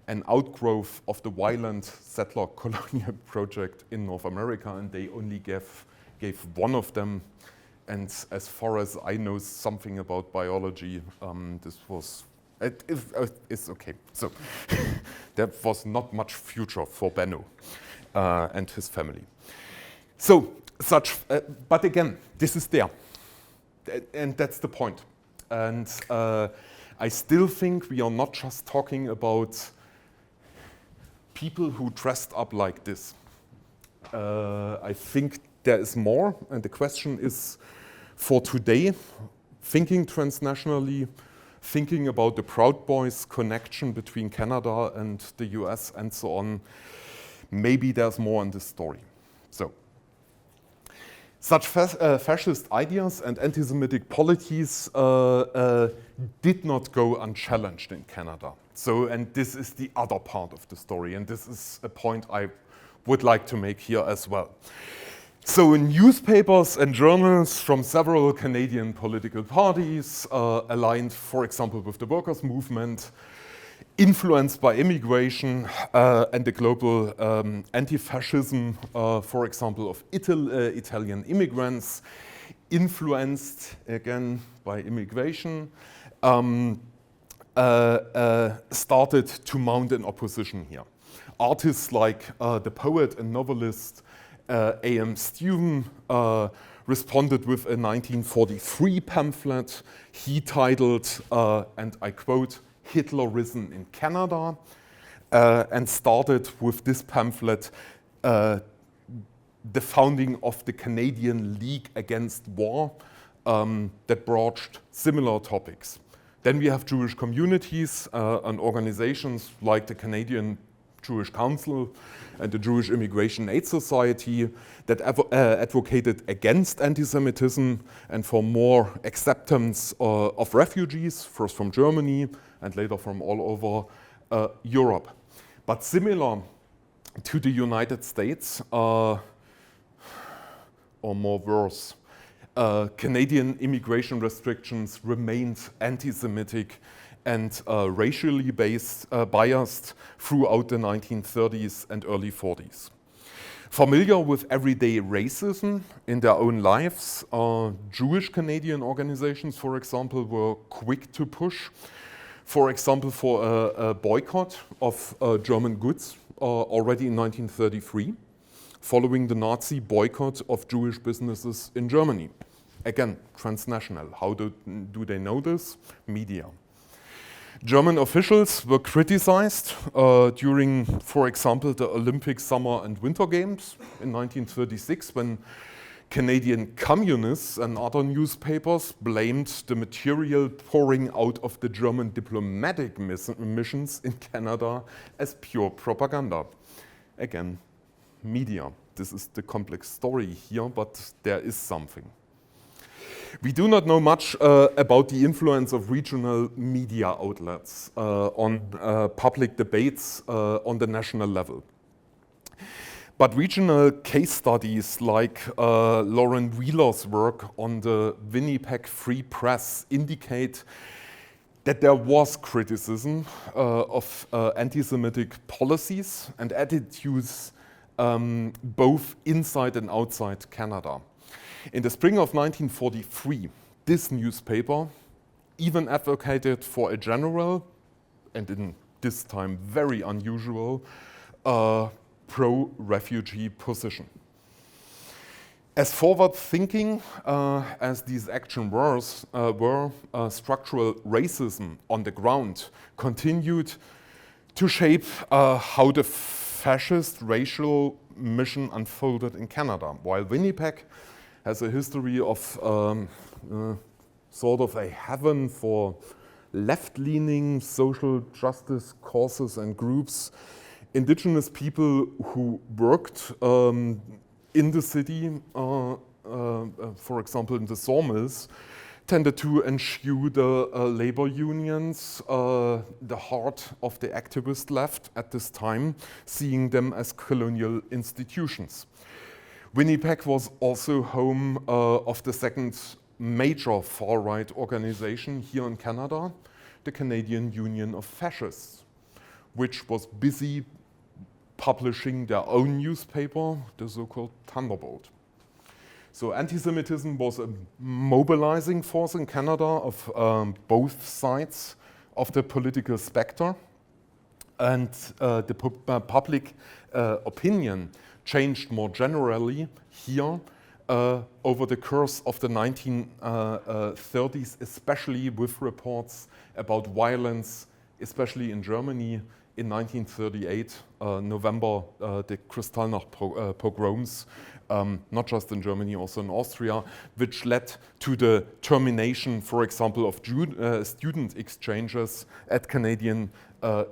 an outgrowth of the violent settler colonial project in North America, and they only gave one of them. And as far as I know something about biology, it's okay. So there was not much future for Benno and his family. So but again, this is there, and that's the point. And I still think we are not just talking about people who dressed up like this. I think there is more, and the question is, for today, thinking transnationally, thinking about the Proud Boys connection between Canada and the US and so on, maybe there's more in this story. So, such fascist ideas and anti-Semitic policies did not go unchallenged in Canada. So, and this is the other part of the story, and this is a point I would like to make here as well. So newspapers and journals from several Canadian political parties aligned, for example, with the workers' movement, influenced by immigration and the global anti-fascism, for example, of Italian immigrants, influenced again by immigration, started to mount an opposition here. Artists like the poet and novelist A.M. Steuben responded with a 1943 pamphlet he titled, and I quote, "Hitlerism in Canada," and started with this pamphlet the founding of the Canadian League Against War that broached similar topics. Then we have Jewish communities and organizations like the Canadian Jewish Council and the Jewish Immigration Aid Society that advocated against anti-Semitism and for more acceptance of refugees, first from Germany and later from all over Europe. But similar to the United States, or more worse, Canadian immigration restrictions remained anti-Semitic and racially biased throughout the 1930s and early 40s. Familiar with everyday racism in their own lives, Jewish Canadian organizations, for example, were quick to push, for example, for a boycott of German goods already in 1933, following the Nazi boycott of Jewish businesses in Germany. Again, transnational. How do they know this? Media. German officials were criticized during, for example, the Olympic Summer and Winter Games in 1936, when Canadian communists and other newspapers blamed the material pouring out of the German diplomatic missions in Canada as pure propaganda. Again, media. This is the complex story here, but there is something. We do not know much about the influence of regional media outlets on public debates on the national level. But regional case studies like Lauren Wheeler's work on the Winnipeg Free Press indicate that there was criticism of anti-Semitic policies and attitudes both inside and outside Canada. In the spring of 1943, this newspaper even advocated for a general, and in this time very unusual, pro-refugee position. As forward-thinking as these actions were, structural racism on the ground continued to shape how the fascist racial mission unfolded in Canada. While Winnipeg has a history of sort of a heaven for left-leaning social justice causes and groups, Indigenous people who worked in the city, for example in the sawmills, tended to eschew the labor unions, the heart of the activist left at this time, seeing them as colonial institutions. Winnipeg was also home of the second major far-right organization here in Canada, the Canadian Union of Fascists, which was busy publishing their own newspaper, the so-called Thunderbolt. So anti-Semitism was a mobilizing force in Canada of both sides of the political spectre, and the public opinion changed more generally here over the course of the 1930s, especially with reports about violence, especially in Germany in 1938, November, the Kristallnacht pogroms, not just in Germany, also in Austria, which led to the termination, for example, of student exchanges at Canadian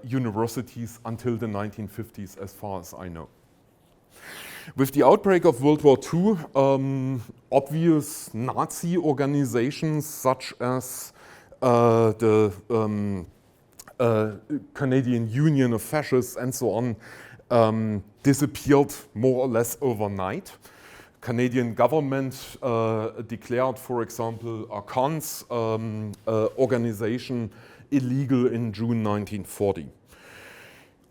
universities until the 1950s, as far as I know. With the outbreak of World War II, obvious Nazi organizations such as the Canadian Union of Fascists and so on disappeared more or less overnight. Canadian government declared, for example, Arkan's organization illegal in June 1940.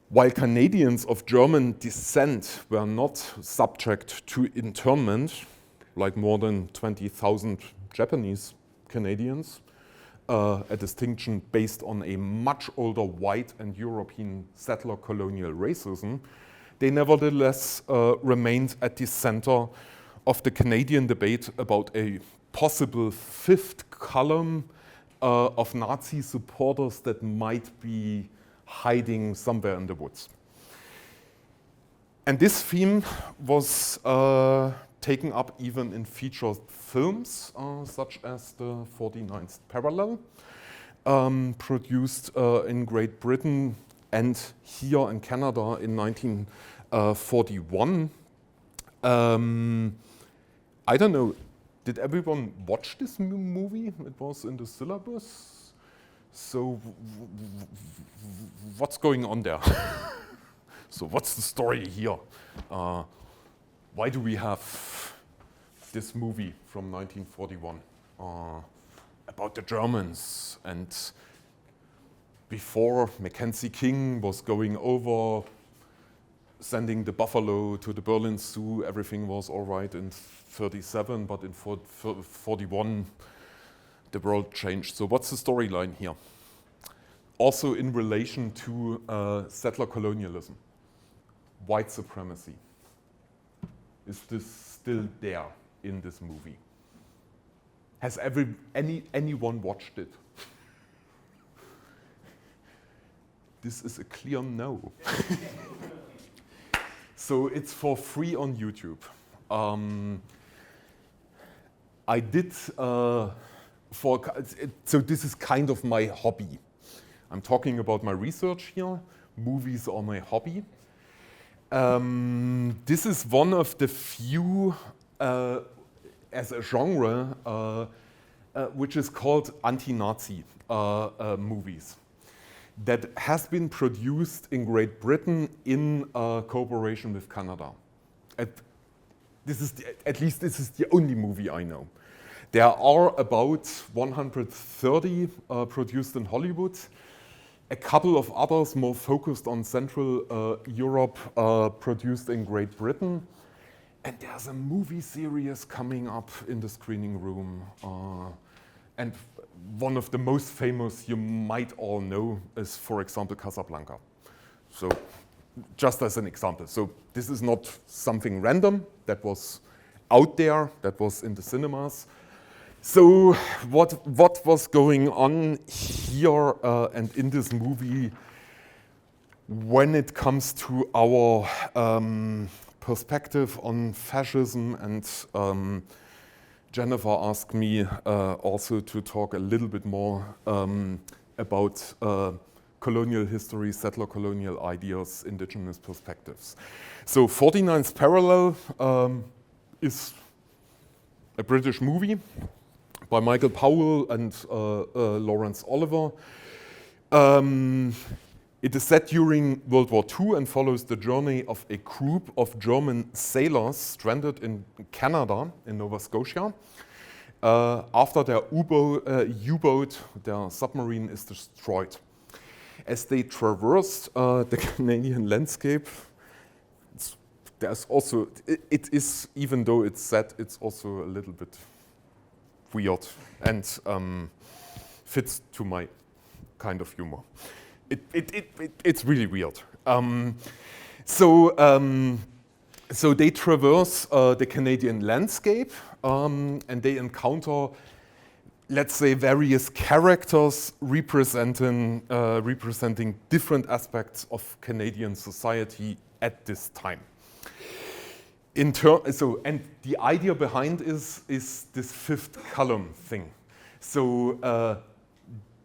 While Canadians of German descent were not subject to internment, like more than 20,000 Japanese Canadians, a distinction based on a much older white and European settler colonial racism, they nevertheless remained at the center of the Canadian debate about a possible fifth column of Nazi supporters that might be hiding somewhere in the woods. And this theme was taken up even in feature films, such as the 49th Parallel, produced in Great Britain and here in Canada in 1941. I don't know, did everyone watch this movie? It was in the syllabus. So what's going on there? So what's the story here? Why do we have this movie from 1941 about the Germans? And before Mackenzie King was going over, sending the buffalo to the Berlin Zoo, everything was all right in 37, but in 41, the world changed. So what's the storyline here? Also in relation to settler colonialism, white supremacy. Is this still there in this movie? Has anyone watched it? This is a clear no. So it's for free on YouTube. I did so this is kind of my hobby. I'm talking about my research here. Movies are my hobby. This is one of the few, as a genre, which is called anti-Nazi movies, that has been produced in Great Britain in cooperation with Canada. At least this is the only movie I know. There are about 130 produced in Hollywood. A couple of others more focused on Central Europe produced in Great Britain. And there's a movie series coming up in the screening room. And one of the most famous you might all know is, for example, Casablanca. So just as an example. So this is not something random that was out there, that was in the cinemas. So what was going on here and in this movie when it comes to our perspective on fascism? And Jennifer asked me also to talk a little bit more about colonial history, settler colonial ideas, indigenous perspectives. So 49th Parallel is a British movie by Michael Powell and Lawrence Oliver. It is set during World War II and follows the journey of a group of German sailors stranded in Canada, in Nova Scotia. After their U-boat, their submarine is destroyed. As they traverse the Canadian landscape, there's also, it is, even though it's set, it's also a little bit weird and fits to my kind of humor. It's really weird. So they traverse the Canadian landscape and they encounter, let's say, various characters representing different aspects of Canadian society at this time. And the idea behind is this fifth column thing. So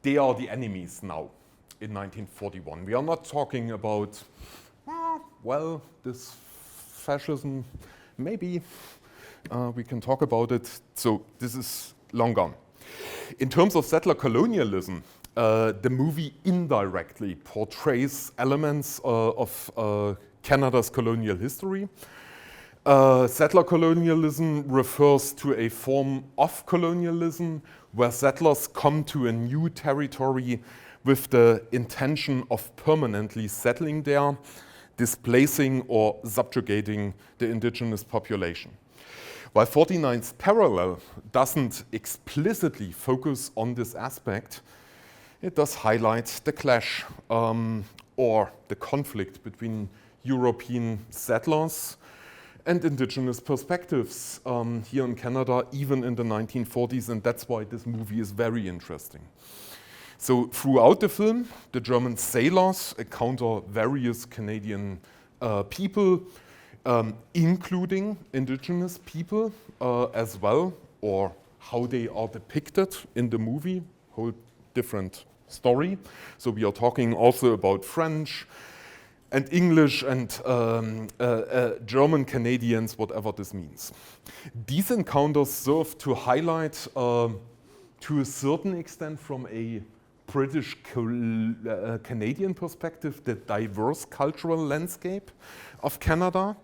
they are the enemies now in 1941. We are not talking about, well, this fascism, maybe we can talk about it. So this is long gone. In terms of settler colonialism, the movie indirectly portrays elements of Canada's colonial history. Settler colonialism refers to a form of colonialism where settlers come to a new territory with the intention of permanently settling there, displacing or subjugating the indigenous population. While 49's parallel doesn't explicitly focus on this aspect, it does highlight the clash or the conflict between European settlers and indigenous perspectives here in Canada, even in the 1940s, and that's why this movie is very interesting. So throughout the film, the German sailors encounter various Canadian people, including indigenous people as well, or how they are depicted in the movie, whole different story. So we are talking also about French and English and German Canadians, whatever this means. These encounters serve to highlight, to a certain extent from a British Canadian perspective, the diverse cultural landscape of Canada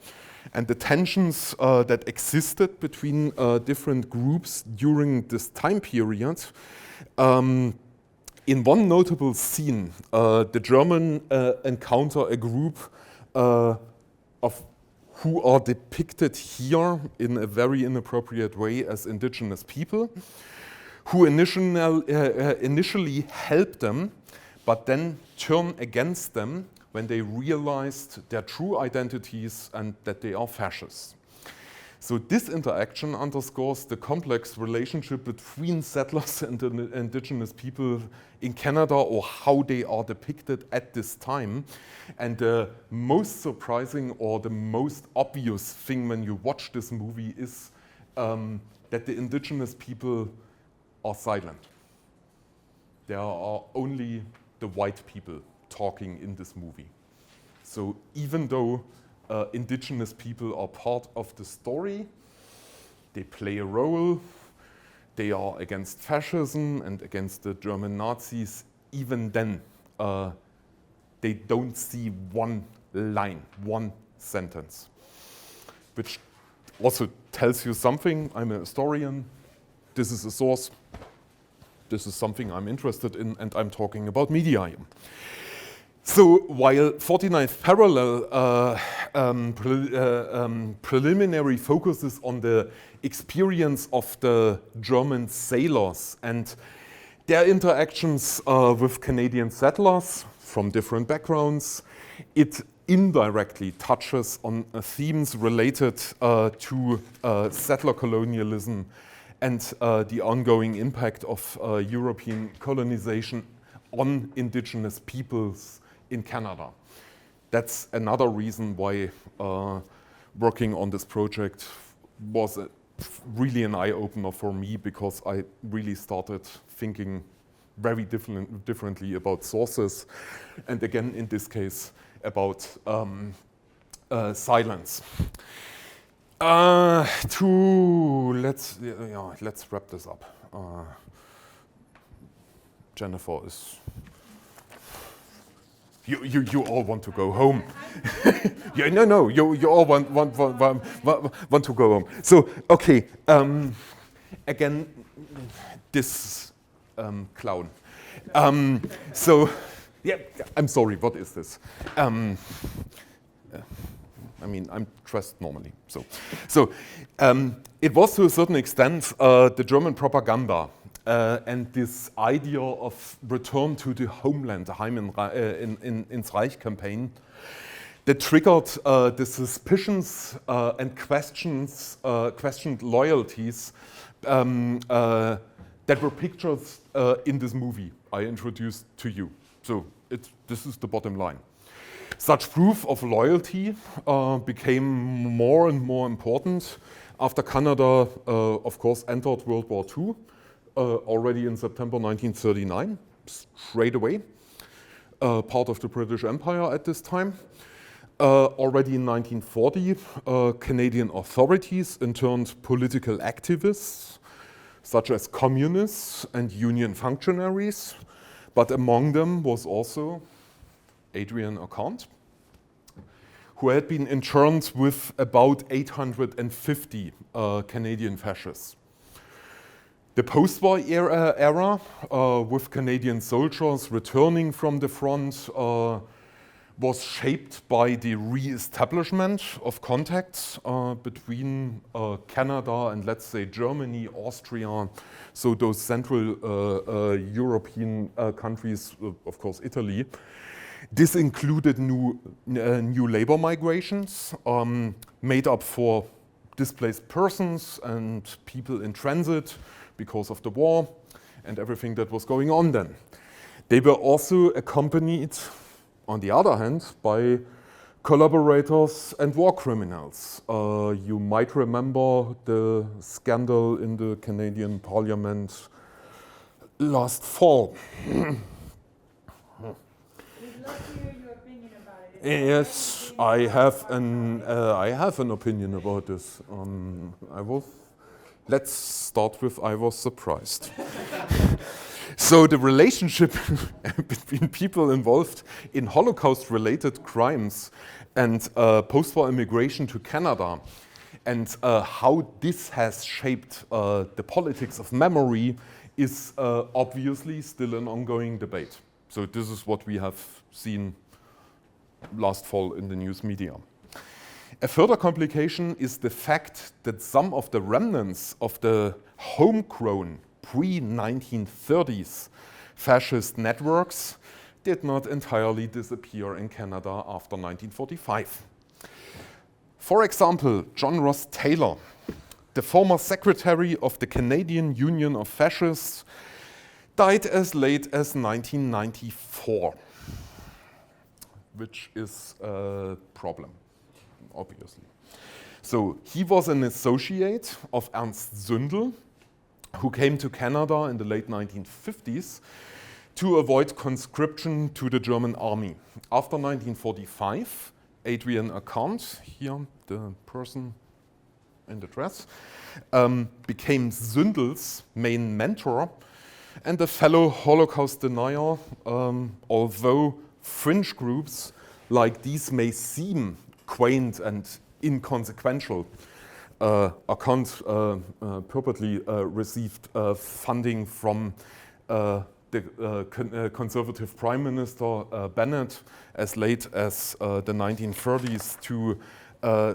and the tensions that existed between different groups during this time period. In one notable scene, the German encounter a group of who are depicted here in a very inappropriate way as indigenous people, who initially helped them, but then turn against them when they realized their true identities and that they are fascists. So this interaction underscores the complex relationship between settlers and indigenous people in Canada, or how they are depicted at this time. And the most surprising or the most obvious thing when you watch this movie is that the indigenous people are silent. There are only the white people talking in this movie. So even though indigenous people are part of the story, they play a role, they are against fascism and against the German Nazis, even then they don't see one line, one sentence, which also tells you something. I'm a historian, this is a source, this is something I'm interested in, and I'm talking about media here. So while 49th Parallel preliminary focuses on the experience of the German sailors and their interactions with Canadian settlers from different backgrounds, it indirectly touches on themes related to settler colonialism and the ongoing impact of European colonization on indigenous peoples in Canada. That's another reason why working on this project was really an eye-opener for me, because I really started thinking very differently about sources, and again, in this case, about silence. Let's wrap this up. Jennifer is. You all want to go home. Yeah, no. You all want to go home. So okay. Again, this clown. So yeah, I'm sorry. What is this? I mean, I'm dressed normally. So it was to a certain extent the German propaganda and this idea of return to the homeland, the Heim ins Reich campaign, that triggered the suspicions and questioned loyalties that were pictured in this movie I introduced to you. So this is the bottom line. Such proof of loyalty became more and more important after Canada, of course, entered World War II already in September 1939, straight away, part of the British Empire at this time. Already in 1940, Canadian authorities interned political activists, such as communists and union functionaries, but among them was also Adrian Acant, who had been interned with about 850 Canadian fascists. The post-war era with Canadian soldiers returning from the front was shaped by the re-establishment of contacts between Canada and, let's say, Germany, Austria, so those central European countries, of course, Italy. This included new labor migrations made up for displaced persons and people in transit because of the war and everything that was going on then. They were also accompanied, on the other hand, by collaborators and war criminals. You might remember the scandal in the Canadian Parliament last fall. Yes, I have an opinion about this. Let's start with I was surprised. So the relationship between people involved in Holocaust-related crimes and post-war immigration to Canada and how this has shaped the politics of memory is obviously still an ongoing debate. So this is what we have seen last fall in the news media. A further complication is the fact that some of the remnants of the homegrown pre-1930s fascist networks did not entirely disappear in Canada after 1945. For example, John Ross Taylor, the former secretary of the Canadian Union of Fascists, died as late as 1994, which is a problem, obviously. So he was an associate of Ernst Zündel, who came to Canada in the late 1950s to avoid conscription to the German army. After 1945, Adrian Acant, here the person in the dress, became Zündel's main mentor and a fellow Holocaust denier, although fringe groups like these may seem quaint and inconsequential. Acant purportedly received funding from the conservative Prime Minister Bennett as late as the 1930s to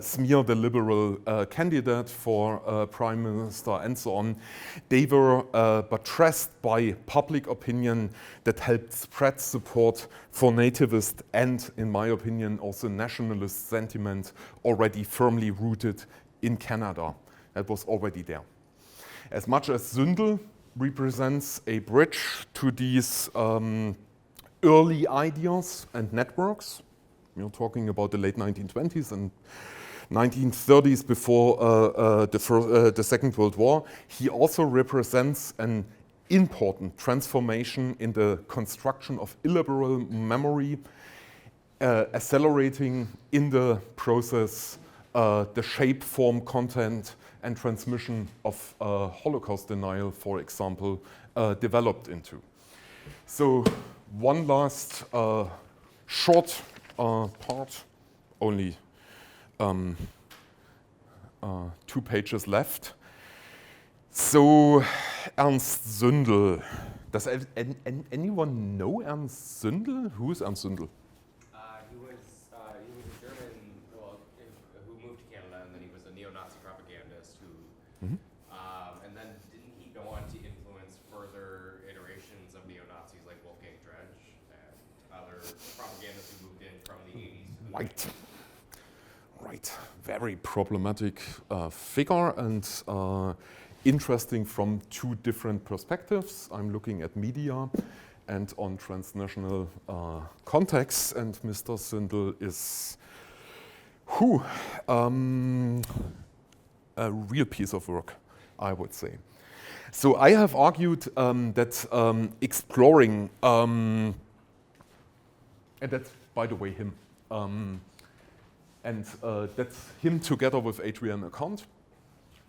smear the liberal candidate for Prime Minister and so on. They were buttressed by public opinion that helped spread support for nativist and, in my opinion, also nationalist sentiment already firmly rooted in Canada. That was already there. As much as Zündel represents a bridge to these early ideas and networks, we're talking about the late 1920s and 1930s before the Second World War. He also represents an important transformation in the construction of illiberal memory, accelerating in the process the shape, form, content, and transmission of Holocaust denial, for example, developed into. So one last short part, only 2 pages left. So Ernst Zündel. Does anyone know Ernst Zündel? Who is Ernst Zündel? He was a German, who moved to Canada, and then he was a neo-Nazi propagandist who, and then didn't he go on to influence further iterations of neo-Nazis like Wolfgang Drench and other propagandists who moved in from the 80s? Right. Right. Very problematic figure and interesting from 2 different perspectives. I'm looking at media and on transnational contexts, and Mr. Zündel is a real piece of work, I would say. So I have argued that exploring, and that's, by the way, him, and that's him together with Adrian Acant.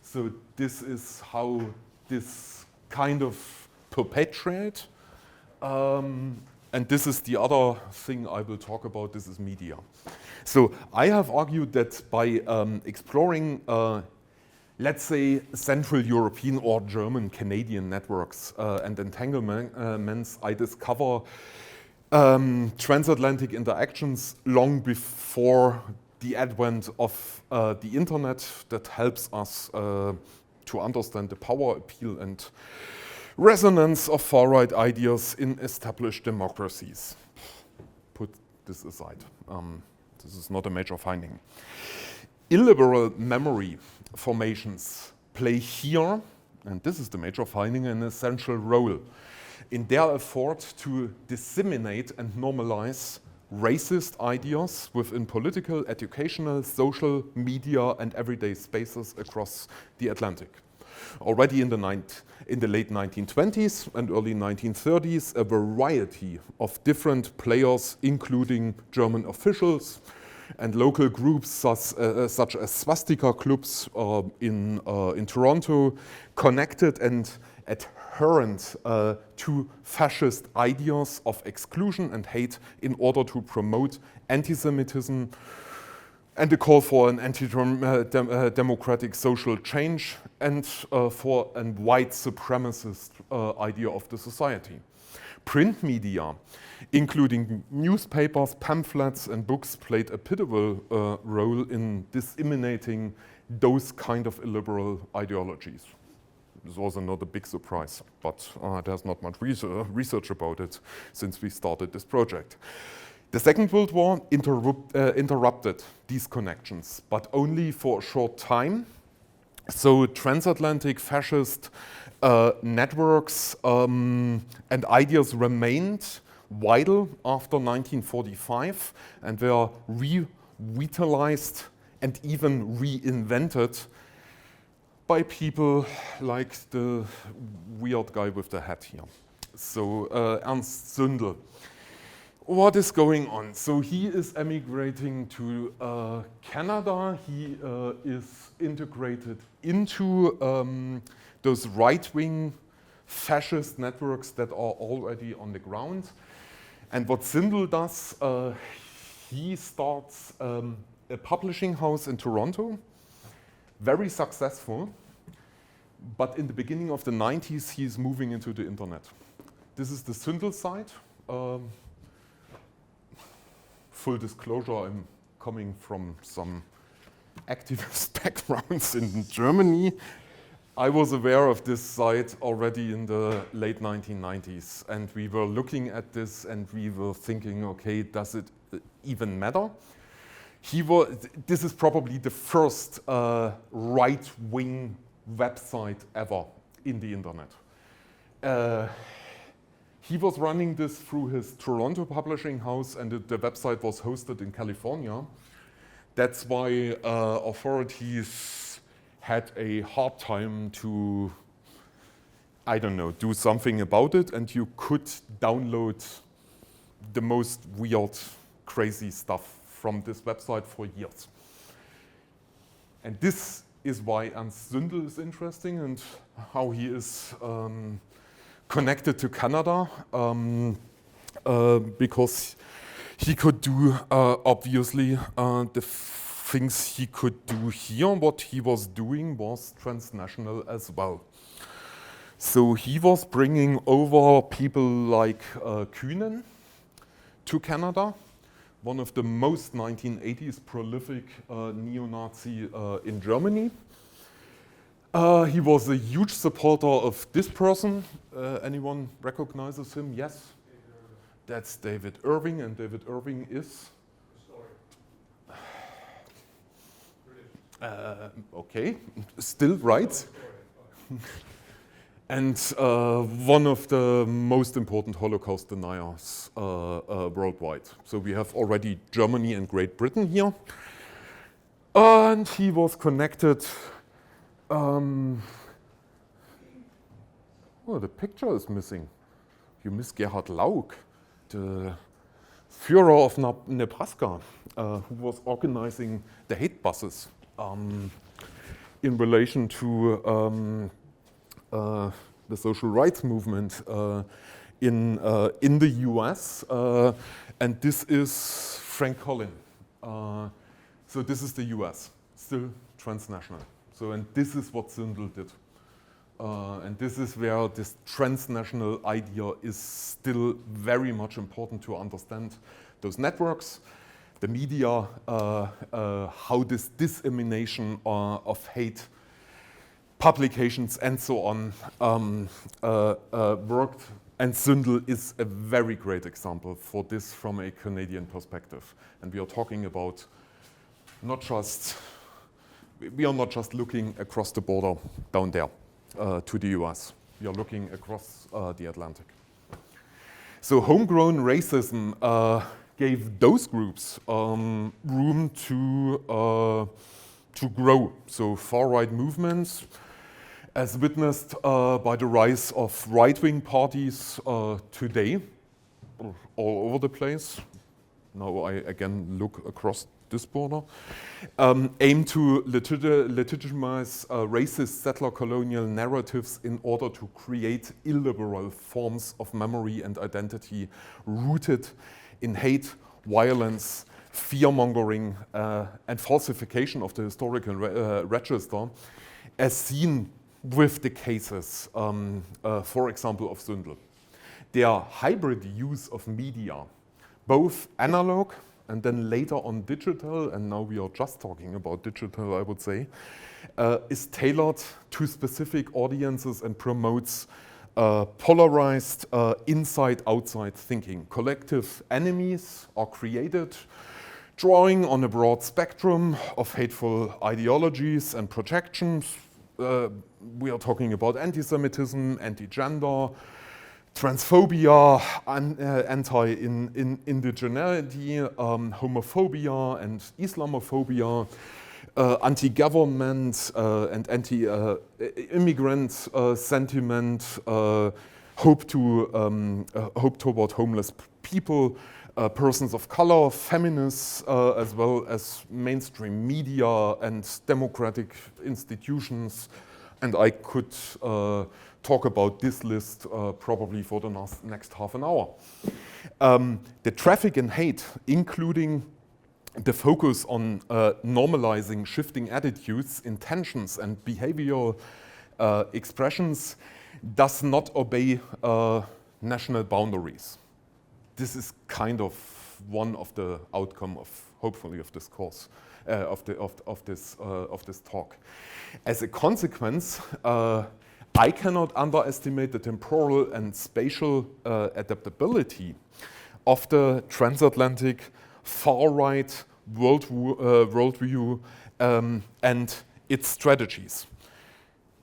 So this is how this kind of perpetuate. And this is the other thing I will talk about, this is media. So I have argued that by exploring, let's say, Central European or German Canadian networks and entanglements, I discover transatlantic interactions long before the advent of the internet that helps us to understand the power, appeal, and resonance of far-right ideas in established democracies. Put this aside. This is not a major finding. Illiberal memory formations play here, and this is the major finding, an essential role in their effort to disseminate and normalize racist ideas within political, educational, social, media, and everyday spaces across the Atlantic. Already in the late 1920s and early 1930s, a variety of different players, including German officials and local groups such as swastika clubs in Toronto, connected and adherent to fascist ideas of exclusion and hate in order to promote anti-Semitism and the call for an anti-democratic social change and for a white supremacist idea of the society. Print media, including newspapers, pamphlets, and books, played a pivotal role in disseminating those kind of illiberal ideologies. This was not a big surprise, but there's not much research about it since we started this project. The Second World War interrupted these connections, but only for a short time. So transatlantic fascist networks and ideas remained vital after 1945 and were revitalized and even reinvented by people like the weird guy with the hat here. So Ernst Zündel. What is going on? So he is emigrating to Canada. He is integrated into those right-wing fascist networks that are already on the ground. And what Zündel does, he starts a publishing house in Toronto, very successful, but in the beginning of the 90s, he's moving into the internet. This is the Zündel site. Full disclosure, I'm coming from some activist backgrounds in Germany. I was aware of this site already in the late 1990s, and we were looking at this and we were thinking, okay, does it even matter? This is probably the first right-wing website ever in the internet. He was running this through his Toronto publishing house, and the website was hosted in California. That's why authorities had a hard time to, I don't know, do something about it, and you could download the most weird, crazy stuff from this website for years. And this is why Ernst Zündel is interesting and how he is connected to Canada, because he could do, obviously, the things he could do here. What he was doing was transnational as well. So he was bringing over people like Kühnen to Canada, one of the most 1980s prolific neo-Nazi in Germany. He was a huge supporter of this person. Anyone recognizes him? Yes? That's David Irving, and David Irving is? Okay, still right. And one of the most important Holocaust deniers worldwide. So we have already Germany and Great Britain here. And he was connected. Oh, the picture is missing. You miss Gerhard Lauk, the Führer of Nebraska, who was organizing the hate buses in relation to the social rights movement in the US, and this is Frank Collin. So this is the US, still transnational. So, and this is what Zündel did. And this is where this transnational idea is still very much important to understand those networks, the media, how this dissemination of hate publications and so on worked. And Zündel is a very great example for this from a Canadian perspective. And we are talking about we are not just looking across the border down there to the US. We are looking across the Atlantic. So homegrown racism gave those groups room to grow. So far-right movements, as witnessed by the rise of right-wing parties today, all over the place. Now I again look across this border, aim to legitimize racist settler colonial narratives in order to create illiberal forms of memory and identity rooted in hate, violence, fear-mongering, and falsification of the historical register, as seen with the cases, for example, of Zündel. Their hybrid use of media, both analog and then later on digital, and now we are just talking about digital, I would say, is tailored to specific audiences and promotes polarized inside-outside thinking. Collective enemies are created, drawing on a broad spectrum of hateful ideologies and projections. We are talking about anti-Semitism, anti-gender, transphobia, anti-indigeneity, homophobia and Islamophobia, anti-government and anti-immigrant sentiment, hope toward homeless people, persons of color, feminists, as well as mainstream media and democratic institutions. And I could talk about this list probably for the next half an hour. The traffic in hate, including the focus on normalizing shifting attitudes, intentions, and behavioral expressions, does not obey national boundaries. This is kind of one of the outcome of, hopefully, of this course, of this talk. As a consequence, I cannot underestimate the temporal and spatial adaptability of the transatlantic far-right worldview and its strategies.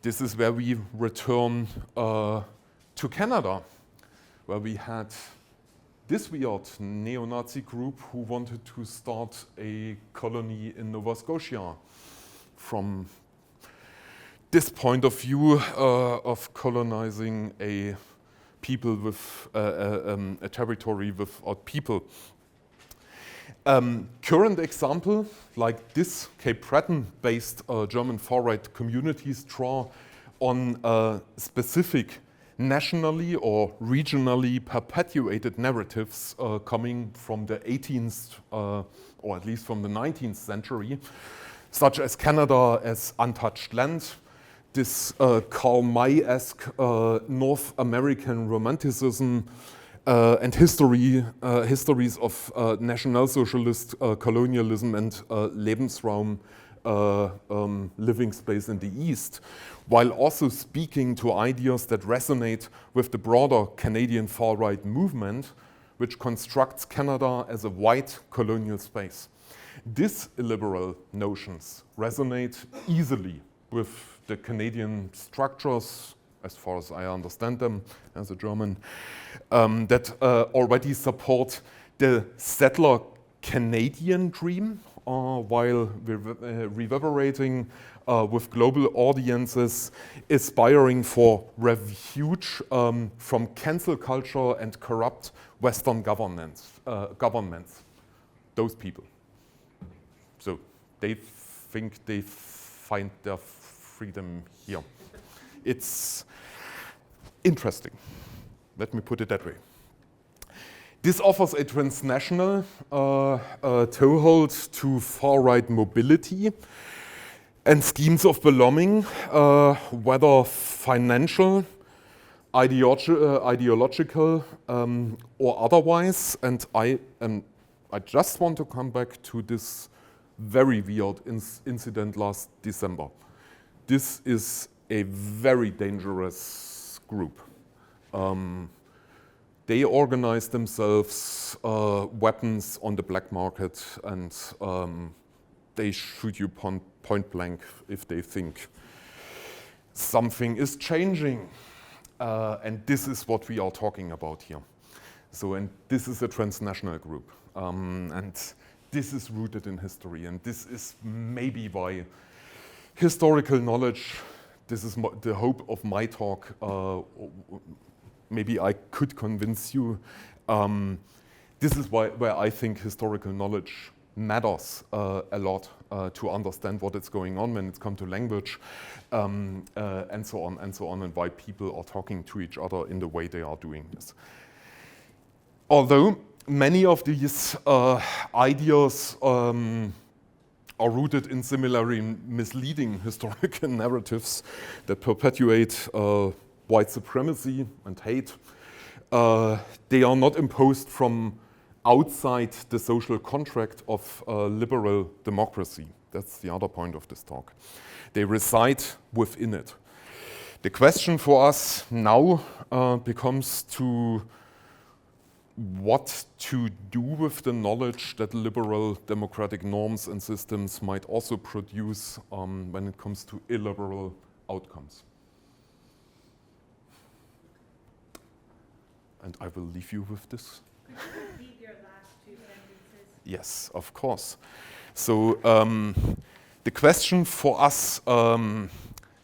This is where we return to Canada, where we had this weird neo-Nazi group who wanted to start a colony in Nova Scotia from this point of view of colonizing a people with a territory without people. Current example, like this Cape Breton-based German far-right communities draw on specific nationally or regionally perpetuated narratives coming from the 18th or at least from the 19th century, such as Canada as untouched land, this Karl May-esque North American romanticism, and histories of National Socialist colonialism and Lebensraum, living space in the East, while also speaking to ideas that resonate with the broader Canadian far-right movement, which constructs Canada as a white colonial space. These illiberal notions resonate easily with the Canadian structures, as far as I understand them as a German, that already support the settler Canadian dream, while reverberating with global audiences, aspiring for refuge from cancel culture and corrupt Western governments. Those people. So they think they find their freedom here. It's interesting. Let me put it that way. This offers a transnational toehold to far-right mobility and schemes of belonging, whether financial, ideological, or otherwise. And I just want to come back to this very weird incident last December. This is a very dangerous group. They organize themselves weapons on the black market, and they shoot you point blank if they think something is changing. And this is what we are talking about here. So, and this is a transnational group. And this is rooted in history. And this is maybe why historical knowledge, this is the hope of my talk. Maybe I could convince you. This is where I think historical knowledge matters a lot to understand what is going on when it comes to language, and so on, and why people are talking to each other in the way they are doing this. Although many of these ideas are rooted in similarly misleading historical narratives that perpetuate white supremacy and hate. They are not imposed from outside the social contract of liberal democracy. That's the other point of this talk. They reside within it. The question for us now becomes to what to do with the knowledge that liberal democratic norms and systems might also produce when it comes to illiberal outcomes. And I will leave you with this. Could you repeat your last two sentences? Yes, of course. So the question for us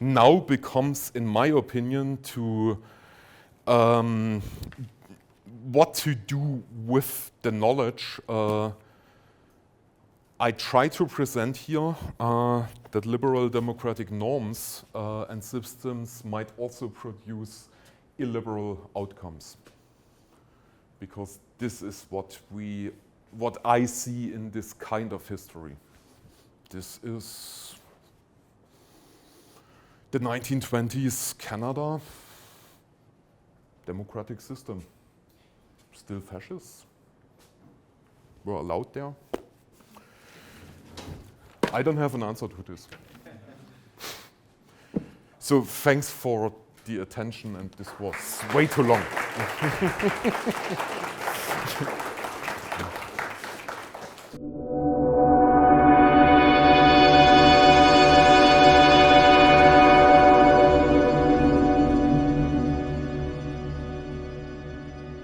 now becomes, in my opinion, to what to do with the knowledge I try to present here, that liberal democratic norms and systems might also produce illiberal outcomes. Because this is what I see in this kind of history. This is the 1920s Canada, democratic system, still fascists, were allowed there. I don't have an answer to this. So thanks for the attention, and this was way too long.